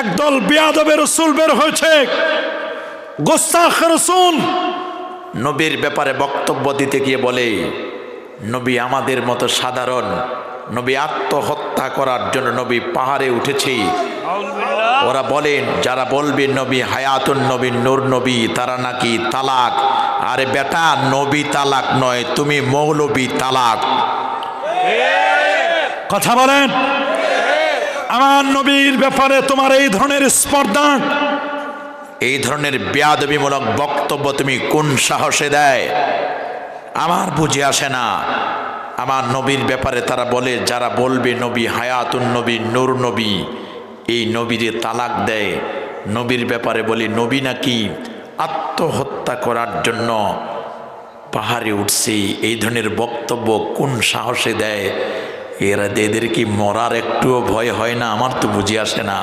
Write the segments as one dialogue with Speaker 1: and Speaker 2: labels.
Speaker 1: একদল বেয়াদবের রাসূল বের হয়েছে, গোস্তাখ রাসূল। নবীর ব্যাপারে বক্তব্য দিতে গিয়ে বলে, নবী আমাদের মতো সাধারণ, নবী আত্মহত্যা করার জন্য নবী পাহাড়ে উঠেছে। ওরা বলেন, যারা বলবে নবী হায়াতুন নবী নূর নবী, তারা নাকি তালাক। আরে বেটা, নবী তালাক নয়, তুমি মৌলবী তালাক। কথা বলেন, আমার নবীর ব্যাপারে তোমার এই ধরনের স্পর্ধা, এই ধরনের বেয়াদবিমূলক বক্তব্য তুমি কোন সাহসে দেয়? আমার বুঝে আসে না। আমার নবীর ব্যাপারে তারা বলে, যারা বলবে নবী হায়াতুন নবী নূর নবী, এই নবীরে তালাক দেয়। নবীর ব্যাপারে বলে নবী নাকি আত্মহত্যা করার জন্য পাহাড়ে উঠছে। এই ধরনের বক্তব্য কোন সাহসে দেয়? এদের কি মরার একটুও ভয় হয় না? আমার তো বুঝে আসে না।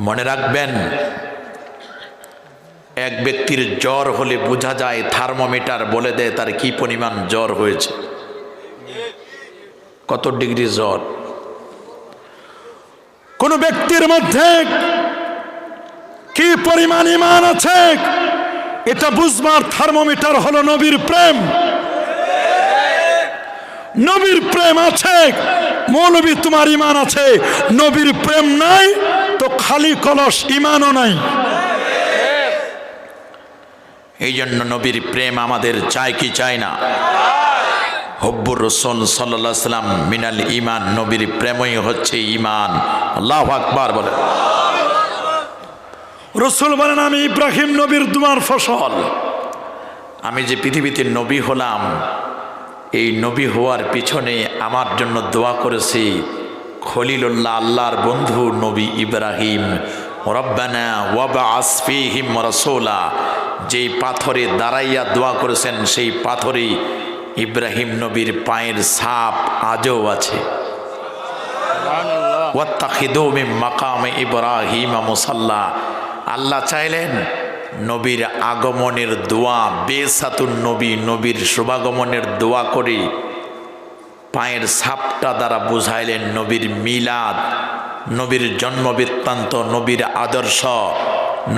Speaker 1: মনে রাখবেন, এক ব্যক্তির জ্বর হলে বোঝা যায়, থার্মোমিটার বলে দেয় তার কি পরিমাণ জ্বর হয়েছে, কত ডিগ্রি জ্বর। কোন ব্যক্তির মধ্যে কি পরিমাণ ঈমান আছে, এটা বুঝবার থার্মোমিটার হলো নবীর প্রেম। নবীর প্রেম আছে, মৌলবী তোমার ঈমান আছে। নবীর প্রেম নাই তো খালি কলস, ঈমানও নাই। এই জন্য নবীর প্রেম আমাদের চাই কি চাই না? হব্বুর রাসূল সাল্লাল্লাহু আলাইহি সাল্লাম মিনাল ঈমান, নবীর প্রেমই হচ্ছে ঈমান। আল্লাহু আকবার বলে। রাসূল বলেন, আমি ইব্রাহিম নবীর দুয়ার ফসল। আমি যে পৃথিবীতে নবী হলাম, এই নবী হওয়ার পিছনে আমার জন্য দোয়া করেছি খলিলুল্লাহ, আল্লাহর বন্ধু নবী ইব্রাহিম। রব্বানা ওয়াবআস ফীহিম রাসূলা, যেই পাথরে দাঁড়াইয়া দোয়া করেছেন, সেই পাথরে ইব্রাহিম নবীর পায়ের ছাপ আজও আছে। ওয়াত্তাখিযু মিন মাকামে ইব্রাহিম মুসাল্লা। আল্লাহ চাইলেন নবীর আগমনের দোয়া, বেসাতুন নবী, নবীর শুভাগমনের দোয়া করে পায়ের ছাপটা দ্বারা বুঝাইলেন নবীর মিলাদ, নবীর জন্ম বৃত্তান্ত, নবীর আদর্শ,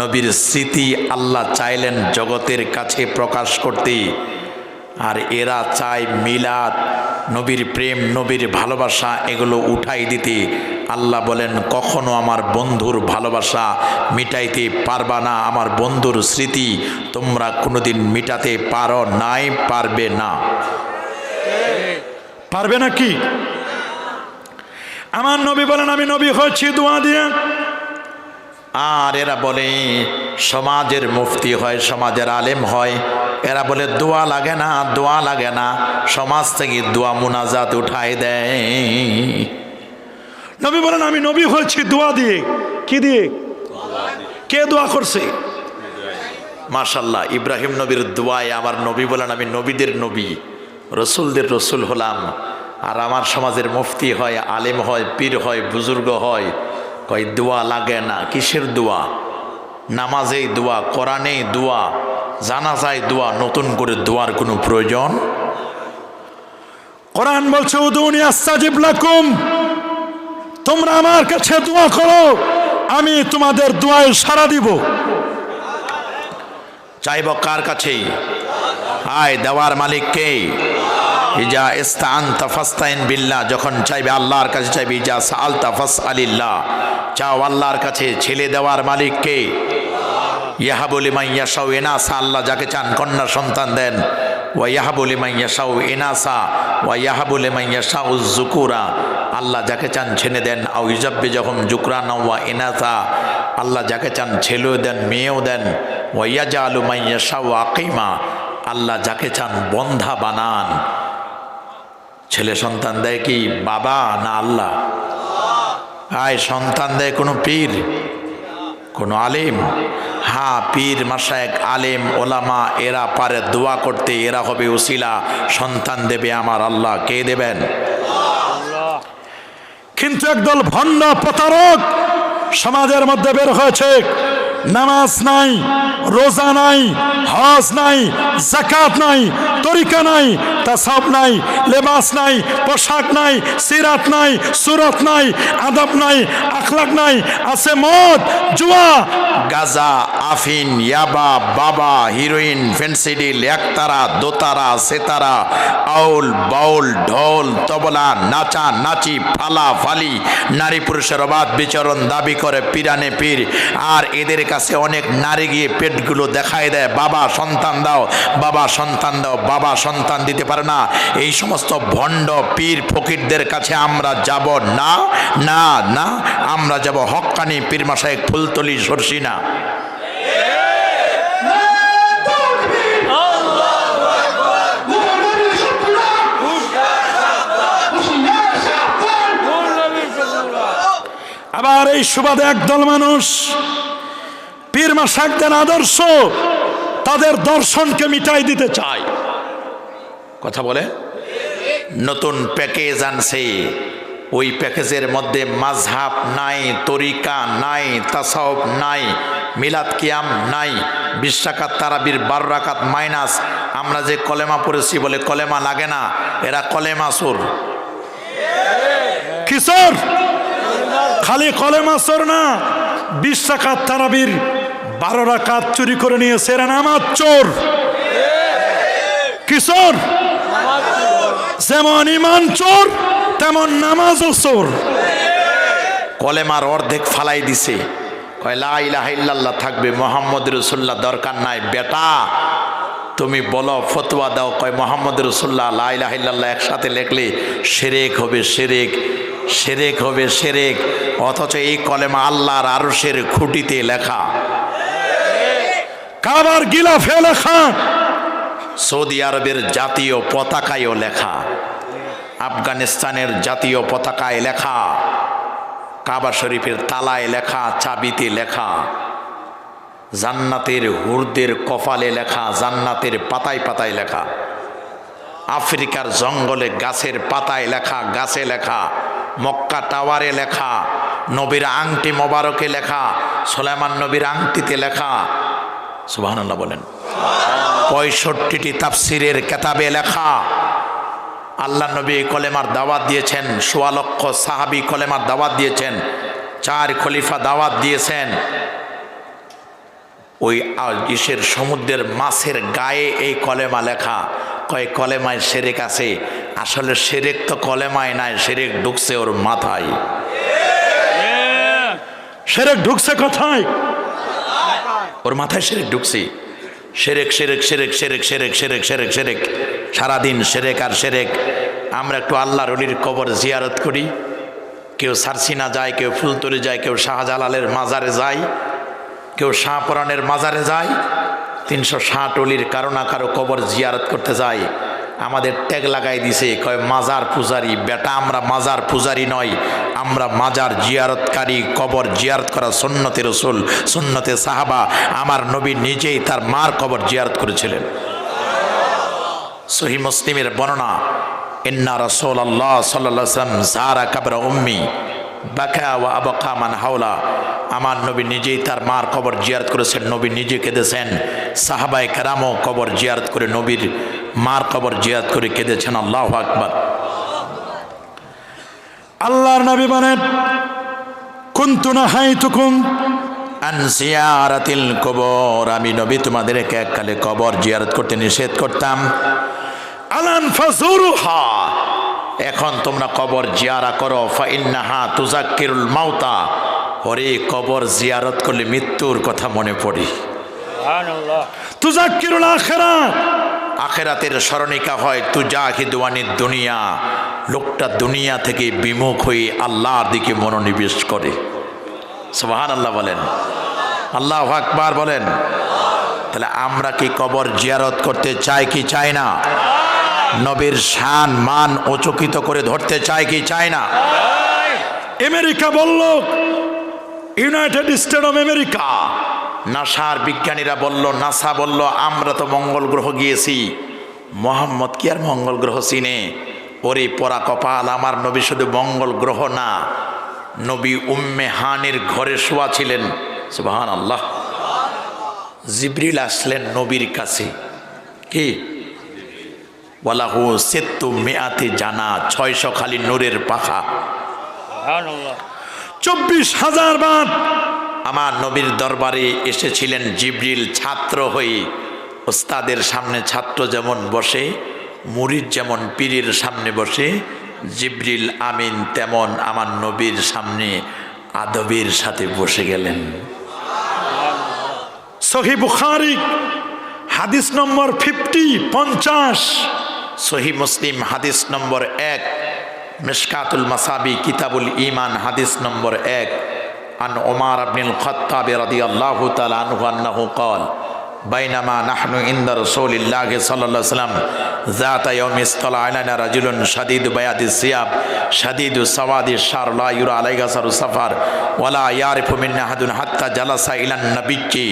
Speaker 1: নবীর স্মৃতি আল্লাহ চাইলেন জগতের কাছে প্রকাশ করতে। আর এরা চায় মিলাদ, নবীর প্রেম, নবীর ভালোবাসা, এগুলো উঠাই দিতে। আল্লাহ বলেন, কখনো আমার বন্ধুর ভালোবাসা মিটাইতে পারবা না, আমার বন্ধুর স্মৃতি তোমরা কোনোদিন মিটাতে পারো নাই, পারবে না। পারবে না কি? আমার নবী বলেন, আমি নবী হয়েছি দোয়া দিয়ে। আর এরা বলে সমাজের মুফতি হয়, সমাজের আলেম হয়। এরা বলে দোয়া লাগে না, দোয়া লাগে না, সমাজ থেকে দোয়া মুনাজাত উঠাই দেয়। নবী বলেন, আমি নবী হয়েছি দোয়া দিয়ে। কি দিয়ে? কে দোয়া করছে? মাশাআল্লাহ, ইব্রাহিম নবীর দোয়ায় আমার নবী বলেন, আমি নবীদের নবী, রসুলদের রসুল হলাম। আর আমার সমাজের মুফতি হয়, আলেম হয়, পীর হয়, বুজুর্গ হয়, কয় দোয়া লাগে না। কিসের দোয়া? নামাজেই দোয়া, কোরআনেই দোয়া, জানাজায় দোয়া, নতুন করে দোয়ার কোনো প্রয়োজন? কোরআন বলছে, উদুনি আস্তাজিব লাকুম, তোমরা আমার কাছে দোয়া করো, আমি তোমাদের দোয়ায় সাড়া দিব। চাইব কার কাছে? আয় দেওয়ার মালিক কে? ইজা ইস্তাআনতা ফাস্তাইন বিল্লাহ, যখন চাইবে আল্লাহর কাছে চাইবে। ইজা সাআলতা ফাসআলিল্লাহ, চাও আল্লাহর কাছে। ছেলে দেওয়ার মালিক কে? ইয়াহাবু লিমান ইয়াশাউ ইনাসা, আল্লাহ যাকে চান কন্যা সন্তান দেন। ওয়া ইয়াহাবু লিমান ইয়াশাউ ইনাসা ওয়া ইয়াহাবু লিমান ইয়াশাউ যুকুরা, আল্লাহ যাকে চান ছেলে দেন। আও ইউজাব্বিজুহুম যুকরানা ওয়া ইনাসা, আল্লাহ যাকে চান ছেলেও দেন, মেয়েও দেন। ওয়া ইয়াজআলু মান ইয়াশাউ আকিমা, আল্লাহ যাকে চান বন্ধা বানান। ছেলে সন্তান দেয় কি বাবা না আল্লাহ? আয় সন্তান দেয় কোনো পীর, কোনো আলেম? হ্যাঁ, পীর, মাশায়েখ, আলেম, ওলামা, এরা পারে দোয়া করতে, এরা হবে উসিলা, সন্তান দেবে আমার আল্লাহ। কে দেবেন? কিন্তু একদল ভণ্ড প্রতারক সমাজের মধ্যে বের হয়েছে।
Speaker 2: নামাজ নাই, রোজা নাই, হজ নাই, যাকাত নাই, তরিকা নাই, তাসাউফ নাই, লেবাস নাই, পোশাক নাই, সিরাত নাই, সুরত নাই, আদব নাই, আখলাক নাই, আছে মদ, জুয়া,
Speaker 1: গাজা, আফিন, ইয়াবা, বাবা, হিরোইন, ফেন্সিডিল, একতারা, দোতারা, সেতারা, আউল বাউল, ঢোল, তবলা, নাচা নাচি, ফালা ফালি, নারী পুরুষের অবাধ বিচরণ দাবি করে পিরানে পীর। আর এদের কাছে অনেক নারী গিয়ে পেটগুলো দেখায় দেয়, বাবা সন্তান দাও, বাবা সন্তান দাও, বাবা সন্তান দিতে পারে না। এই সমস্ত ভণ্ড পীর ফকিরদের কাছে আমরা যাব না, না না, আমরা যাব হক্কানি পীর মাশায়েখ ফুলতলি সরসিনা।
Speaker 2: আবার এই সুবাদে একদল মানুষ পীর মাশায়েখদের আদর্শ, তাদের দর্শনকে মিটাই দিতে চায়।
Speaker 1: কথা বলে নতুন প্যাকেজ আনছে, ওই প্যাকেজের মধ্যে মাযহাব নাই, তরিকা নাই, তাসাউফ নাই, মিলাদ কিয়াম নাই, 20 রাকাত তারাবির 12 রাকাত মাইনাস। আমরা যে কলেমা পড়েছি বলে কলেমা লাগে না, এরা কলেমা সুর।
Speaker 2: কিশোর খালি কলেমা চোর না, 20 রাকাত তারাবির 12 রাকাত চুরি করে নিয়েছে, এরা নামাজ চোর। কিশোর যেমন ইমান চোর তেমন নামাজও চোর।
Speaker 1: কলেমার অর্ধেক ফালাই দিছে, কয় লা ইলাহা ইল্লাল্লাহ থাকবে, মুহাম্মদ রাসূলুল্লাহ দরকার নাই। বেটা তুমি বলো, ফতোয়া দাও, কয় মুহাম্মদ রাসূলুল্লাহ লা ইলাহা ইল্লাল্লাহ একসাথে লিখলে শিরক হবে, শিরক, শিরক হবে, শিরক। অথচ এই কলেমা আল্লাহর আরশের খুঁটিতে লেখা,
Speaker 2: কাবার গিলাফে লেখা,
Speaker 1: সৌদি আরবের জাতীয় পতাকায়ও লেখা, আফগানিস্তানের জাতীয় পতাকায় লেখা, কাবা শরীফের তালায় লেখা, চাবিতে লেখা, জান্নাতের হুরদের কপালে লেখা, জান্নাতের পাতায় পাতায় লেখা, আফ্রিকার জঙ্গলে গাছের পাতায় লেখা, গাছে লেখা, মক্কা টাওয়ারে লেখা, নবীর আংটি মোবারকে লেখা, সুলাইমান নবীর আংটিতে লেখা। সুবহানাল্লাহ বলেন। 65টি তাফসিরের কেতাবে লেখা। আল্লাহ নবী কলেমার দাওয়াত দিয়েছেন, ১৬ লক্ষ সাহাবী কলেমার দাওয়াত দিয়েছেন, 4 খলিফা দাওয়াত দিয়েছেন। ওই ইসের সমুদ্রের মাছের গায়ে এই কলেমা লেখা। কয় কলেমায় শিরক আছে, আসলে শিরক তো কলেমায় নাই, শিরক ঢুকছে ওর মাথায়।
Speaker 2: শিরক ঢুকছে কোথায়?
Speaker 1: ওর মাথায় শিরক ঢুকছে। শিরক শিরক শিরক শিরক শিরক শিরক শিরক শিরক, সারাদিন শিরক আর শিরক। আমরা একটু আল্লাহর ওলির কবর জিয়ারত করি, কেউ সারসিনা যায়, কেউ ফুলতলি যায়, কেউ শাহজালালের মাজারে যায়, কেউ শাহপরানের মাজারে যায়, 360 অলির কারো না কারো কবর জিয়ারত করতে যায়। আমাদের ট্যাগ লাগাই দিছে, কয় মাজার পূজারি। বেটা আমরা মাজার পূজারি নয়, আমরা মাজার জিয়ারতকারী। কবর জিয়ারত করা সুন্নতে রসুল, সুন্নতে সাহাবা। আমার নবী নিজেই তার মার কবর জিয়ারত করেছিলেন। সহিহ মুসলিমের বর্ণনা, ইন্না রাসূলুল্লাহ সাল্লাল্লাহু আলাইহি ওয়াসাল্লাম যারা কবর উম্মি বাকা ওয়া আবকা মান হাওলা। আমার নবী নিজেই তার মার কবর জিয়ারত করেছেন, নবী নিজে কেঁদেছেন। সাহাবায়ে কেরামও কবর জিয়ারত করে নবীর মার কবর জিয়ারত করে কেঁদেছেন। আল্লাহু আকবার।
Speaker 2: আল্লাহর নবী বলেন, কুনতু নাহাইতুকুম
Speaker 1: আন জিয়ারাতিল কবর, আমি নবী তোমাদেরকে এককালে কবর জিয়ারত করতে নিষেধ করতাম।
Speaker 2: আলান ফাজুরুহা,
Speaker 1: এখন তোমরা কবর জিয়ারা করো। ফাইন্নাহা তুজাক্কিরুল মাউতা, ওরে কবর জিয়ারত করলে মৃত্যুর কথা মনে পড়ে।
Speaker 2: সুবহানাল্লাহ। তুজাক্কিরুল আখিরাত,
Speaker 1: আখিরাতের স্মরণিকা হয়। তুজাহিদুয়ানিদ দুনিয়া, লোকটা দুনিয়া থেকে বিমুখ হয়ে আল্লাহর দিকে মনোনিবেশ করে। সুবহানাল্লাহ বলেন, আল্লাহু আকবার বলেন। তাহলে আমরা কি কবর জিয়ারত করতে চাই কি চাই না? নবীর শান মান উচকিত করে ধরতে চাই কি চাই না?
Speaker 2: আমেরিকা বলল, ইউনাইটেড স্টেট অফ আমেরিকা,
Speaker 1: নাসার বিজ্ঞানীরা বলল, নাসা বলল, আমরা তো মঙ্গল গ্রহ গিয়েছি। মোহাম্মদ কি আর মঙ্গল গ্রহ চিনে? ওরে পোড়া কপাল, আমার নবী শুধু মঙ্গল গ্রহ না, নবী উম্মে হানির ঘরে শোয়া ছিলেন। সুবহানাল্লাহ। জিবরিল আসলেন নবীর কাছে, কি ওয়ালাহু সিত্তু মিআতি জানা, 600 খালি নূরের পাখা।
Speaker 2: 24,000 বার
Speaker 1: আমার নবীর দরবারে এসেছিলেন জিবরিল ছাত্র হয়ে। ওস্তাদের সামনে ছাত্র যেমন বসে, মুরিদ যেমন পীরের সামনে বসে, জিবরিল আমিন তেমন আমার নবীর সামনে আদবের সাথে বসে গেলেন।
Speaker 2: সহিহ বুখারী হাদিস নম্বর 50
Speaker 1: সহিহ মুসলিম হাদিস নম্বর 1, মিশকাতুল মাসাবি কিতাবুল ঈমান হাদিস নম্বর 1, আন ওমর ইবনুল খাত্তাব রাদিয়াল্লাহু তাআলা আনহু আন্নাহু ক্বাল বাইনামা নাহনু ইনদা রাসূলিল্লাহি সাল্লাল্লাহু আলাইহি ওয়াসাল্লাম যাতা ইয়াউমি ইসতালা আলাইনা রাজুলুন শাদীদু বায়াদিস সিয়াব শাদীদু সাওয়াদিশ শার লা ইউরা আলাইহি সারু সাফার ওয়ালা ইয়ারিফু মিন্না আহাদুন হাত্তা জালাসা ইলান নাবিয়্যি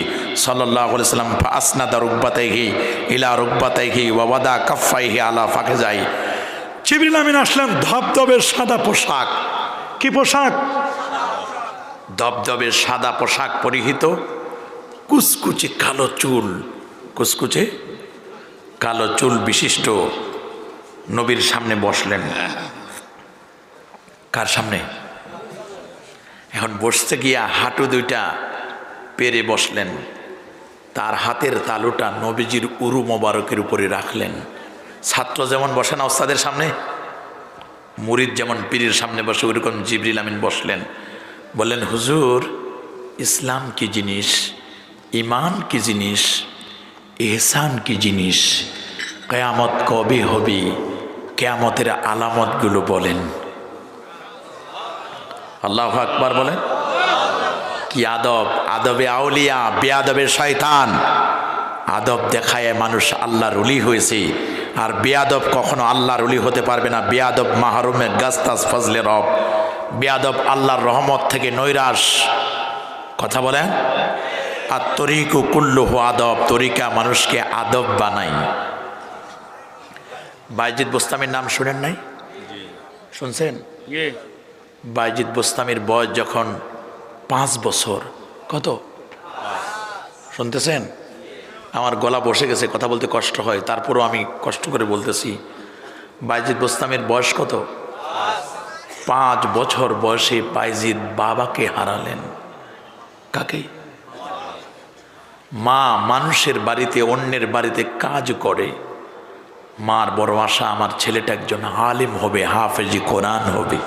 Speaker 1: সাল্লাল্লাহু আলাইহি ওয়াসাল্লাম ফাসনাদা রুকবাতাইহি ইলা রুকবাতাইহি ওয়া ওয়াদা কাফাইহি আলা ফাখিজাই।
Speaker 2: জিবরিল আমিন আসলেন ধবধবে সাদা পোশাক। কি পোশাক?
Speaker 1: ধবধবে সাদা পোশাক পরিহিত, কুচকুচে কালো চুল, কুচকুচে কালো চুল বিশিষ্ট নবীর সামনে বসলেন। কার সামনে? এখন বসতে গিয়া হাঁটু দুইটা পেরে বসলেন। তার হাতের তালুটা নবীজির উরু মোবারকের উপরে রাখলেন। ছাত্র যেমন বসে না ওস্তাদের সামনে, মুরিদ যেমন পীরের সামনে বসে, ওইরকম জিবরিল আমিন বসলেন। বললেন, হুজুর, ইসলাম কি জিনিস, ইমান কি জিনিস, ইহসান কি জিনিস, কিয়ামত কবে হবে, কিয়ামতের আলামতগুলো বলেন। আল্লাহু আকবার বলেন। কি আদব! আদবে আউলিয়া, বেয়াদবে শয়তান। আদব দেখায় মানুষ আল্লাহর ওলি হয়েছে, আর বেয়াদব কখনো আল্লাহর ওলি হতে পারবে না। বেয়াদব মাহরুমে গাস্তাস ফজলে রব, বেয়াদব আল্লাহর রহমত থেকে নৈরাশ। কথা বলেন। আর তরিকু কুল্লুহু আদব, তরিকা মানুষকে আদব বানাই। বাইজিদ বোস্তামির নাম শুনেন নাই? শুনছেন? বাইজিদ বোস্তামির বয়স যখন 5 বছর, কত শুনতেছেন? আমার গলা বসে গেছে, কথা বলতে কষ্ট হয়, তারপরও আমি কষ্ট করে বলতেছি। বাইজিদ বোস্তামির বয়স কত? 5 বছর বয়সে বাইজিদ বাবাকে হারালেন। কাকে? মা মানুষের বাড়িতে, অন্যের বাড়িতে কাজ করে। মার বড় আশা, আমার ছেলেটা একজন আলেম হবে, হাফেজি কোরআন হবে।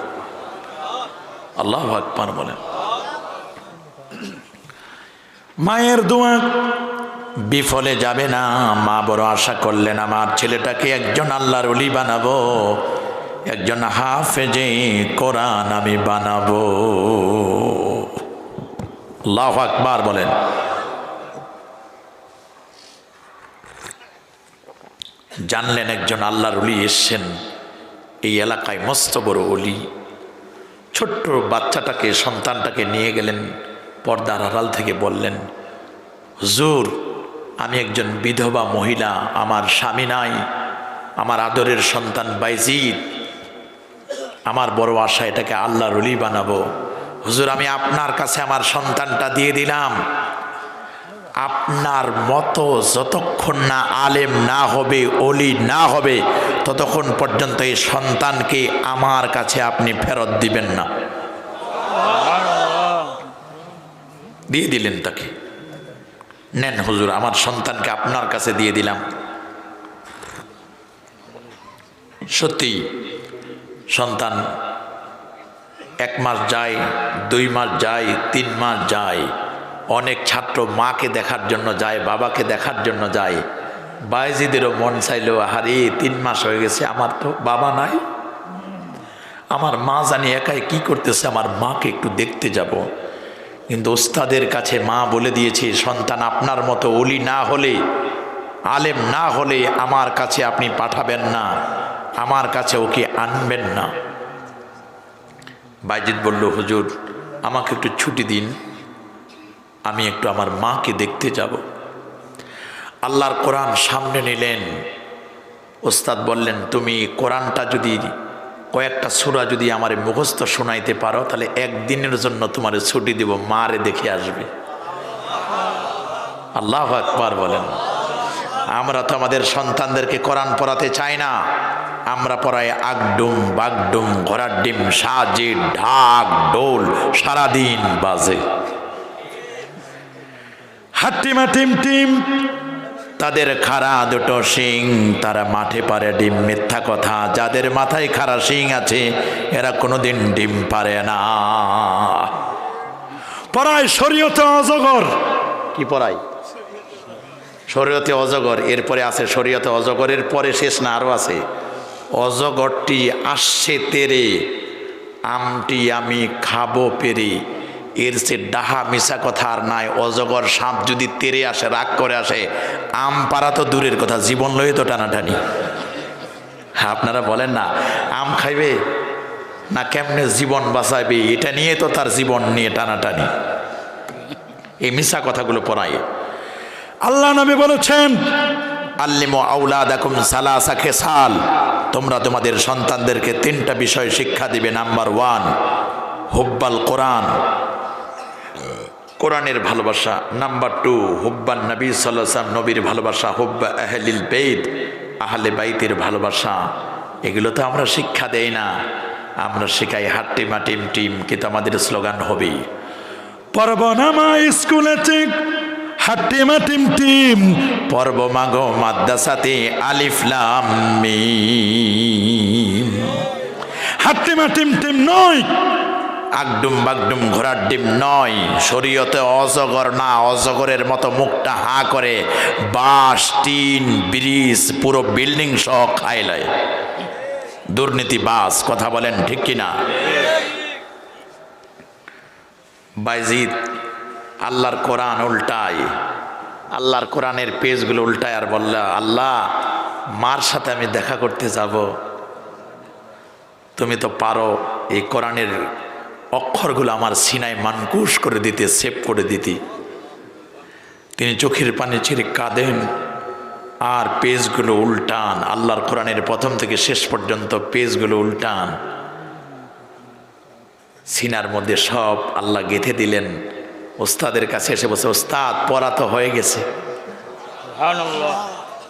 Speaker 1: আল্লাহু আকবার বলেন।
Speaker 2: মায়ের দোয়া
Speaker 1: বিফলে যাবে না। মা বড় আশা করলেন, আমার ছেলেটাকে একজন আল্লাহর ওলি বানাবো, একজন হাফেজে কোরআন আমি বানাবো। আল্লাহু আকবার বলেন। জানলেন একজন আল্লাহর ওলি এসছেন এই এলাকায়, মস্ত বড় ওলি। ছোট্ট বাচ্চাটাকে, সন্তানটাকে নিয়ে গেলেন পর্দার আড়াল থেকে, বললেন, হুজুর, আমি একজন বিধবা মহিলা, আমার স্বামী নাই, আমার আদরের সন্তান বাইজিদ, আমার বড় আশা এটাকে আল্লাহর ওলি বানাবো। হুজুর, আমি আপনার কাছে আমার সন্তানটা দিয়ে দিলাম। আপনার মতো যতক্ষণ না আলেম না হবে, ওলি না হবে, ততক্ষণ পর্যন্ত এই সন্তানকে আমার কাছে আপনি ফেরত দিবেন না। দিয়ে দিলেন তাকে। নেন হুজুর, আমার সন্তানকে আপনার কাছে দিয়ে দিলাম। সত্যি সন্তান 1 মাস যায়, 2 মাস যায়, 3 মাস যায়। অনেক ছাত্র মাকে দেখার জন্য যায়, বাবাকে দেখার জন্য যায়। বাইজিদেরও মন চাইলো, আরে 3 মাস হয়ে গেছে, আমার তো বাবা নাই, আমার মা জানি একাই কি করতেছে, আমার মাকে একটু দেখতে যাব। কিন্তু ওস্তাদের কাছে মা বলে দিয়েছে, সন্তান আপনার মতো ওলি না হলে, আলেম না হলে আমার কাছে আপনি পাঠাবেন না, আমার কাছে ওকে আনবেন না। বাইজিদ বলল, হুজুর, আমাকে একটু ছুটি দিন, আমি একটু আমার মাকে দেখতে যাব। আল্লাহর কোরআন সামনে নিলেন। ওস্তাদ বললেন, তুমি কোরআনটা যদি, কয়েকটা সূরা যদি আমার মুখস্থ শোনাইতে পারো, তাহলে 1 দিনের জন্য তোমার ছুটি দিব, মারে দেখে আসবে। আল্লাহু আকবার বলেন। আমরা তো আমাদের সন্তানদেরকে কোরআন পড়াতে চাই না, আমরা পড়াই আগডুম বাগডুম ঘোড়ার ডিম সাজে ঢাক ঢোল সারাদিন বাজে।
Speaker 2: হাট্টিমা টিম টিম,
Speaker 1: তাদের খাড়া দুটো শিং, তারা মাঠে পারে ডিম। মিথ্যা কথা, যাদের মাথায় খাড়া শিং আছে এরা কোনোদিন ডিম পারে না।
Speaker 2: পড়ায় শরীয়তে অজগর।
Speaker 1: কি পড়াই? শরীয়তে অজগর। এরপরে আছে শরীয়তে অজগরের পরে শেষ না, আরো আছে। অজগরটি আসছে তেরে, আমটি আমি খাবো পেরে। এর সে ডাহা মিশা কথা আর নাই। অজগর সাপ যদি তেরে আসে, রাগ করে আসে, আম পাড়া তো দূরের কথা, জীবন লয়ে তো টানাটানি। হ্যাঁ, আপনারা বলেন না, আম খাইবে না কেমনে জীবন বাঁচাইবে, এটা নিয়ে তো তার জীবন নিয়ে টানাটানি। এই মিশা কথাগুলো পড়ায়।
Speaker 2: আল্লাহ নবী বলেছেন,
Speaker 1: আল্লিমু আওলাদাকুম সালাসা খেসাল, তোমরা তোমাদের সন্তানদেরকে 3টা বিষয় শিক্ষা দিবে। নাম্বার 1 হুব্বাল কোরআন, কোরআনের ভালোবাসা। নাম্বার 2 হুব্বান নবী সাল্লাল্লাহু আলাইহি ওয়াসাল্লাম, নবীর ভালোবাসা। হুব্বা আহলিল বাইত, আহলে বাইতের ভালোবাসা। এগুলো তো আমরা শিক্ষা দেই না, আমরা শেখাই হাট্টিমা টিম টিম। কিন্তু আমাদের স্লোগান হবে
Speaker 2: পর্বনামা স্কুলে ঠিক হাট্টিমা টিম টিম,
Speaker 1: পর্ব মাগো মাদ্রাসাতে আলিফ লাম মিম।
Speaker 2: হাট্টিমা টিম টিম নয়,
Speaker 1: আগডুম বাগডুম ঘোড়ার ডিম নয়। শরীয়তে অজগর না, অজগরের মতো মুখটা হা করে বাঁশ টিন ব্রিজ পুরো বিল্ডিং সহ খায় লয়। দুর্নীতি বাস, কথা বলেন ঠিক কিনা? বাইজিদ আল্লাহর কোরআন উল্টায়, আল্লাহর কোরআনের পেজগুলো উল্টায় আর বলল, আল্লাহ মার সাথে আমি দেখা করতে যাব, তুমি তো পারো এই কোরআনের অক্ষরগুলো আমার সিনায় মানকুশ করে দিতে, সেভ করে দিতে। তিনি চোখের পানি ছেড়ে কাঁদেন আর পেজগুলো উল্টান। আল্লাহর কোরআনের প্রথম থেকে শেষ পর্যন্ত পেজগুলো উল্টান। সিনার মধ্যে সব আল্লাহ গেঁথে দিলেন। ওস্তাদের কাছে এসে বসে, ওস্তাদ পড়া তো হয়ে গেছে।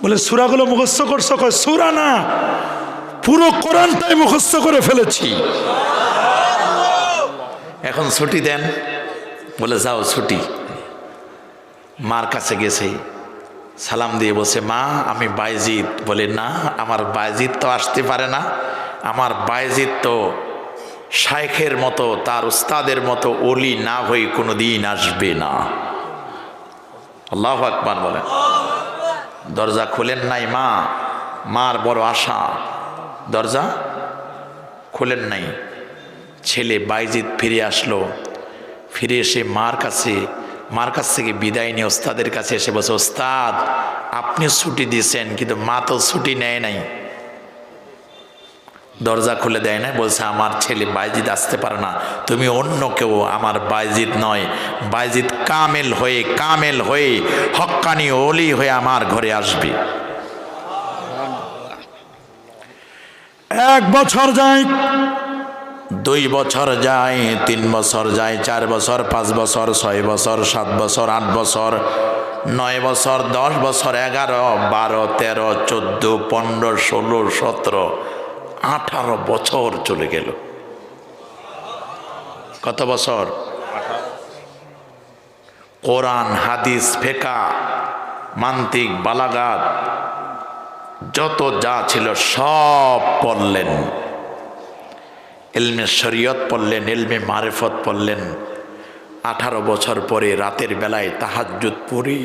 Speaker 2: বলে সূরাগুলো মুখস্থ করছো? কয় সূরা না, পুরো কোরআনটাই মুখস্থ করে ফেলেছি।
Speaker 1: এখন ছুটি দেন। বলে যাও ছুটি। মার কাছে গেছে, সালাম দিয়ে বসে, মা আমি বাইজিদ। বলে না, আমার বাইজিদ তো আসতে পারে না, আমার বাইজিদ তো শাইখের মতো, তার উস্তাদের মতো ওলি না হয়ে কোনো দিন আসবে না। আল্লাহু আকবার বলেন। দরজা খোলেন নাই মা, মার বড় আশা, দরজা খোলেন নাই। ছেলে বাইজিদ ফিরে আসলো, ফিরে এসে মার কাছ থেকে বিদায় নিয়ে ওস্তাদের কাছে এসে বসে, ওস্তাদ আপনি ছুটি দিয়েছেন কিন্তু মা তো ছুটি নেয় নাই, দরজা খুলে দেয় না। বলছে আমার ছেলে বাইজিদ আসতে পারে না, তুমি অন্য কেউ, আমার বাইজিদ নয়। বাইজিদ কামেল হয়ে হক্কানি ওলি হয়ে আমার ঘরে আসবে।
Speaker 2: 1 বছর যায়,
Speaker 1: 2 বছর যায়, 3 বছর যায়, 4 বছর, 5 বছর, 6 বছর, 7 বছর, 8 বছর, 9 বছর, 10 বছর, 11, 12, 13, 14, 15, 16, 17, 18 বছর চলে গেল। কত বছর? কোরআন হাদিস ফিকহ মান্তিক বালাগাত যত যা ছিল সব পড়লেন। ইলমে শরীয়ত পড়লেন, ইলমে মারিফত পড়লেন। 18 বছর পরে রাতের বেলায় তাহাজ্জুদ পড়ি,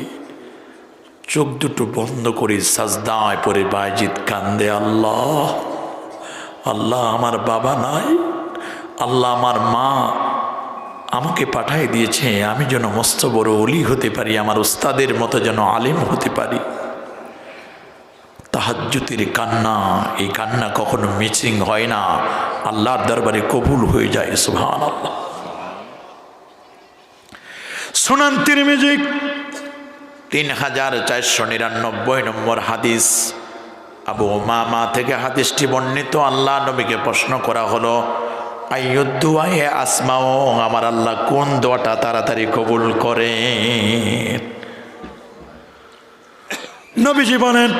Speaker 1: চোখ দুটো বন্ধ করি, সাজদায় পড়ে বাইজিদ কান্দে, আল্লাহ আল্লাহ আমার বাবা নাই, আল্লাহ আমার মা আমাকে পাঠাই দিয়েছে, আমি যেন মস্ত বড় ওলি হতে পারি, আমার উস্তাদের মতো যেন আলেম হতে পারি। তাহাজ্জুদের কান্না, এই কান্না কখনো মিসিং হয় না, আল্লাহর দরবারে কবুল হয়ে যায়। সুবহানাল্লাহ।
Speaker 2: সুনান তিরমিজি
Speaker 1: 3499 নম্বর হাদিস, আবু উমামা থেকে হাদিসটি বর্ণিত। আল্লাহ নবীকে প্রশ্ন করা হলো, আইয়ুদ্দুআয়ে আসমাউ, আমার আল্লাহ কোন দোয়াটা তাড়াতাড়ি কবুল করে?
Speaker 2: নবীজি বলেন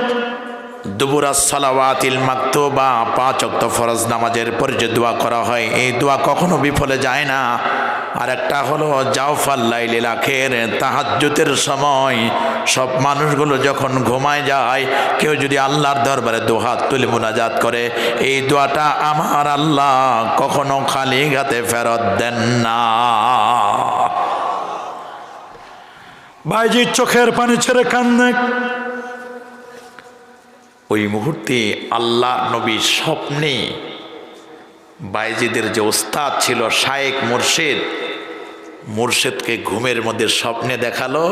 Speaker 1: দুবুরাস সালাওয়াতিল মাকতুবা, 5 ওয়াক্ত ফরজ নামাজের পর যে দোয়া করা হয় এই দোয়া কখনো বিফলে যায় না। আর একটা হলো জাওফাল লাইলিল আখির, তাহাজ্জুদের সময় সব মানুষগুলো যখন ঘুমায় যায়, কেউ যদি আল্লাহর দরবারে দুহাত তুলে মুনাজাত করে, এই দোয়াটা আমার আল্লাহ কখনো খালি হাতে ফেরত দেন না।
Speaker 2: ভাইজি চোখের পানি ছেড়ে কান্দে।
Speaker 1: ওই মুহূর্তে আল্লাহ নবী স্বপ্নে বাইজিদের যে ওস্তাদ ছিল শায়েখ মুর্শেদকে ঘুমের মধ্যে স্বপ্নে দেখালো,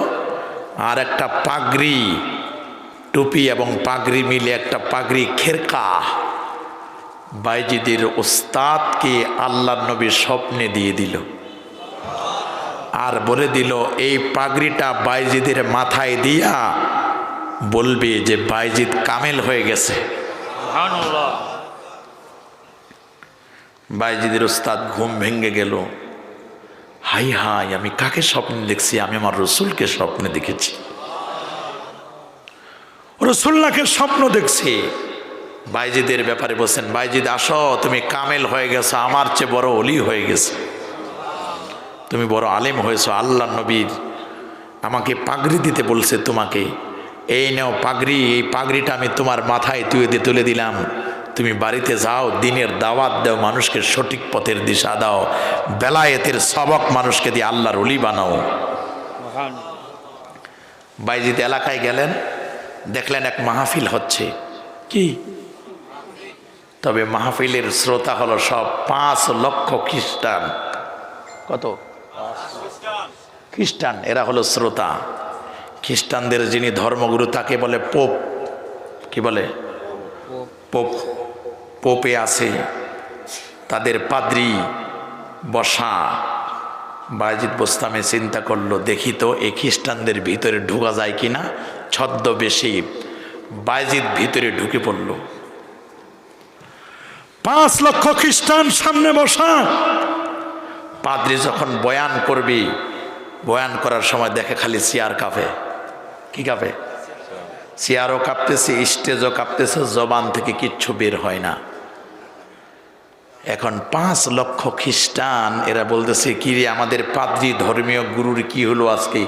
Speaker 1: আর একটা পাগড়ি, টুপি এবং পাগড়ি মিলে একটা পাগড়ি খেরকা বাইজিদের ওস্তাদকে আল্লাহ নবী স্বপ্নে দিয়ে দিল, আর বলে দিল এই পাগড়িটা বাইজিদের মাথায় দিয়া বলবে যে বাইজিদ কামেল হয়ে গেছে। বাইজিদের উস্তাদ ঘুম ভেঙে গেল। হাই হাই, আমি কাকে স্বপ্নে দেখছি? আমি আমার রসুলকে স্বপ্নে দেখেছি,
Speaker 2: রসুল্লাহকে স্বপ্ন দেখছি।
Speaker 1: বাইজিদের ব্যাপারে বলছেন, বাইজিদ আসো, তুমি কামেল হয়ে গেছো, আমার চেয়ে বড় অলি হয়ে গেছে, তুমি বড় আলেম হয়েছো। আল্লাহ নবীর আমাকে পাগড়ি দিতে বলছে তোমাকে, এই নাও পাগড়ি, এই পাগড়িটা আমি তোমার মাথায় তুলে দিলাম, তুমি বাড়িতে যাও, দিনের দাওয়াত দাও, মানুষকে সঠিক পথের দিশা দাও, বেলায়েতের সবক মানুষকে দিয়ে আল্লাহর ওলি বানাও। বাইজিদ এলাকায় গেলেন, দেখলেন এক মাহফিল হচ্ছে। কি? তবে মাহফিলের শ্রোতা হলো সব 5 লক্ষ খ্রিস্টান। কত খ্রিস্টান? এরা হলো শ্রোতা। খ্রিস্টানদের যিনি ধর্মগুরু তাকে বলে পোপ। কি বলে? পোপ। পোপে আছে, তাদের পাদ্রী বসা। বাইজিদ বোস্তামে চিন্তা করলো, দেখি তো এই খ্রিস্টানদের ভিতরে ঢোকা যায় কিনা। ছদ্মবেশী বাইজিদ ভিতরে ঢুকে পড়ল।
Speaker 2: 5 লক্ষ খ্রিস্টান সামনে বসা।
Speaker 1: পাদ্রী যখন বয়ান করবি, বয়ান করার সময় দেখে খালি চেয়ার কাঁপে। কি কাঁপে? চেয়ারও কাঁপতেছে, স্টেজও কাঁপতেছে, জবান থেকে কিচ্ছু বের হয় না। এখন 5 লক্ষ খ্রিস্টান, এরা বলতেছে, কি রে আমাদের পাদ্রী ধর্মীয় গুরুর কি হলো আজকে?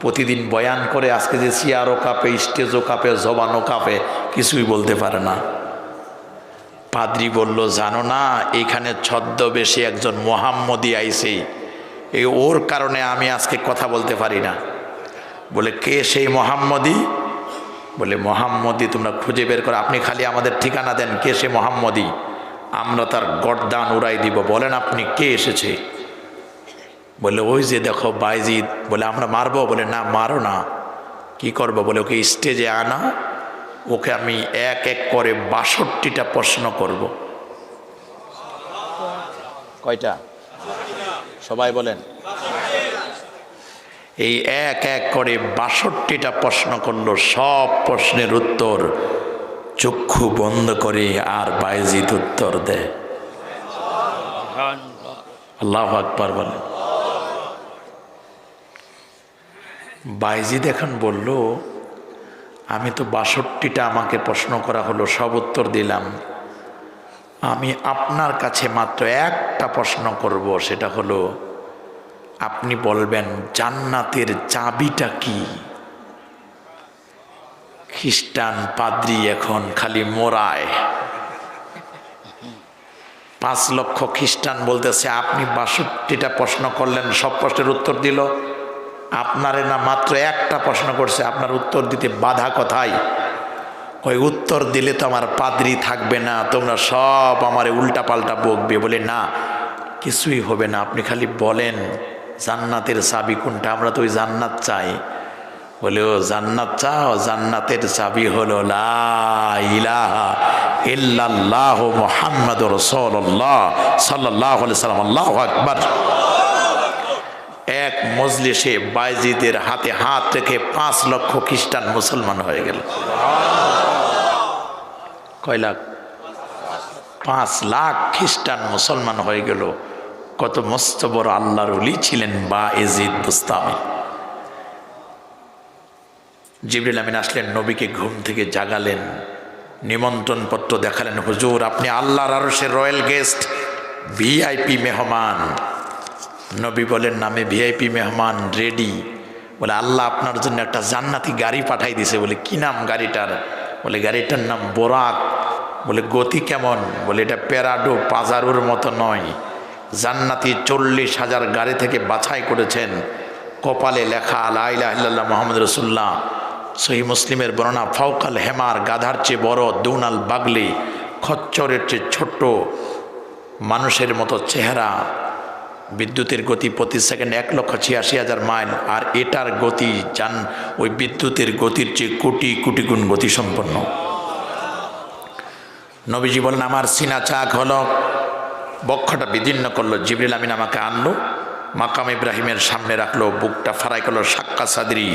Speaker 1: প্রতিদিন বয়ান করে, আজকে যে চেয়ারও কাঁপে, স্টেজও কাঁপে, জবানও কাঁপে, কিছুই বলতে পারে না। পাদ্রী বলল, জানো না এখানে ছদ্মবেশে একজন মোহাম্মদী আইছে, এই ওর কারণে আমি আজকে কথা বলতে পারি না। বলে, কে সেই মোহাম্মদী? বলে, মোহাম্মদী তোমরা খুঁজে বের করো, আপনি খালি আমাদের ঠিকানা দেন, কে সে মোহাম্মদী, আমরা তার গর্দান উড়াই দিব। বলেন আপনি কে এসেছে? বলে, ওই যে দেখো বাইজিদ। বলে, আমরা মারবো? বলে, না মারো না। কি করবো? বলে, ওকে স্টেজে আনা, ওকে আমি এক এক করে 62টা প্রশ্ন করব। কয়টা? সবাই বলেন। এই এক এক করে 62টা প্রশ্ন করলো। সব প্রশ্নের উত্তর চক্ষু বন্ধ করে আর বাইজিদ উত্তর দেয়। আল্লাহু আকবার বলেন। বাইজিদ এখন বলল, আমি তো 62টা আমাকে প্রশ্ন করা হলো, সব উত্তর দিলাম, আমি আপনার কাছে মাত্র একটা প্রশ্ন করব, সেটা হলো আপনি বলবেন জান্নাতের চাবিটা কি? খ্রিস্টান পাদ্রী এখন খালি মোরায়। 5 লক্ষ খ্রিস্টান বলতেছে, আপনি 62টা প্রশ্ন করলেন, সব প্রশ্নের উত্তর দিল, আপনারে না মাত্র একটা প্রশ্ন করছে, আপনার উত্তর দিতে বাধা কোথায়? ওই উত্তর দিলে তো আমার পাদ্রী থাকবে না, তোমরা সব আমারে উল্টা পাল্টা বকবে। বলে, না কিছুই হবে না, আপনি খালি বলেন জান্নাতের চাবি কোনটা, আমরা তো ওই জান্নাত চাই। বলে, ও জান্নাত চাও? জান্নাতের চাবি হলো লা ইলাহা ইল্লাল্লাহ মুহাম্মাদুর রাসূলুল্লাহ সাল্লাল্লাহু আলাইহি সাল্লাম। আল্লাহু আকবার। এক মজলিসে বাইজিদের হাতে হাত রেখে 5 লক্ষ খ্রিস্টান মুসলমান হয়ে গেল। কয় লাখ? 5 লাখ খ্রিস্টান মুসলমান হয়ে গেল। কত মস্ত বড় আল্লাহর ওলি ছিলেন বাইজিদ বুস্তামি। জিবরিল আমিন আসলেন, নবীকে ঘুম থেকে জাগালেন, নিমন্ত্রণপত্র দেখালেন, হুজুর আপনি আল্লাহর আরশের রয়্যাল গেস্ট, ভিআইপি মেহমান। নবী বলেন, নামে ভিআইপি মেহমান রেডি। বলে আল্লাহ আপনার জন্য একটা জান্নাতি গাড়ি পাঠাই দিছে। বলে কি নাম গাড়িটার? বলে গাড়িটার নাম বোরাক। বলে গতি কেমন? বলে এটা প্যারাডো পাজারোর মতো নয়, জান্নাতি 40,000 গাড়ি থেকে বাছাই করেছেন, কপালে লেখা লা ইলাহা ইল্লাল্লাহ মুহাম্মদ রাসূলুল্লাহ। সহি মুসলিমের বর্ণনা, ফাওকাল হেমার, গাধার চেয়ে বড়, দুনাল বাগলি, খচ্চরের চেয়ে ছোট্ট, মানুষের মতো চেহারা, বিদ্যুতের গতি প্রতি সেকেন্ডে 1,86,000 মাইল, আর এটার গতি ওই বিদ্যুতের গতির চেয়ে কোটি কোটি গুণ গতিসম্পন্ন। নবীজি বলেন, আমার সিনা চাক হলো, বক্ষটা বিদীর্ণ করলো। জিবরিল আমিন আমাকে আনলো, মাকাম ইব্রাহিমের সামনে রাখলো, বুকটা ফারাই করলো, সাক্কা সাদরি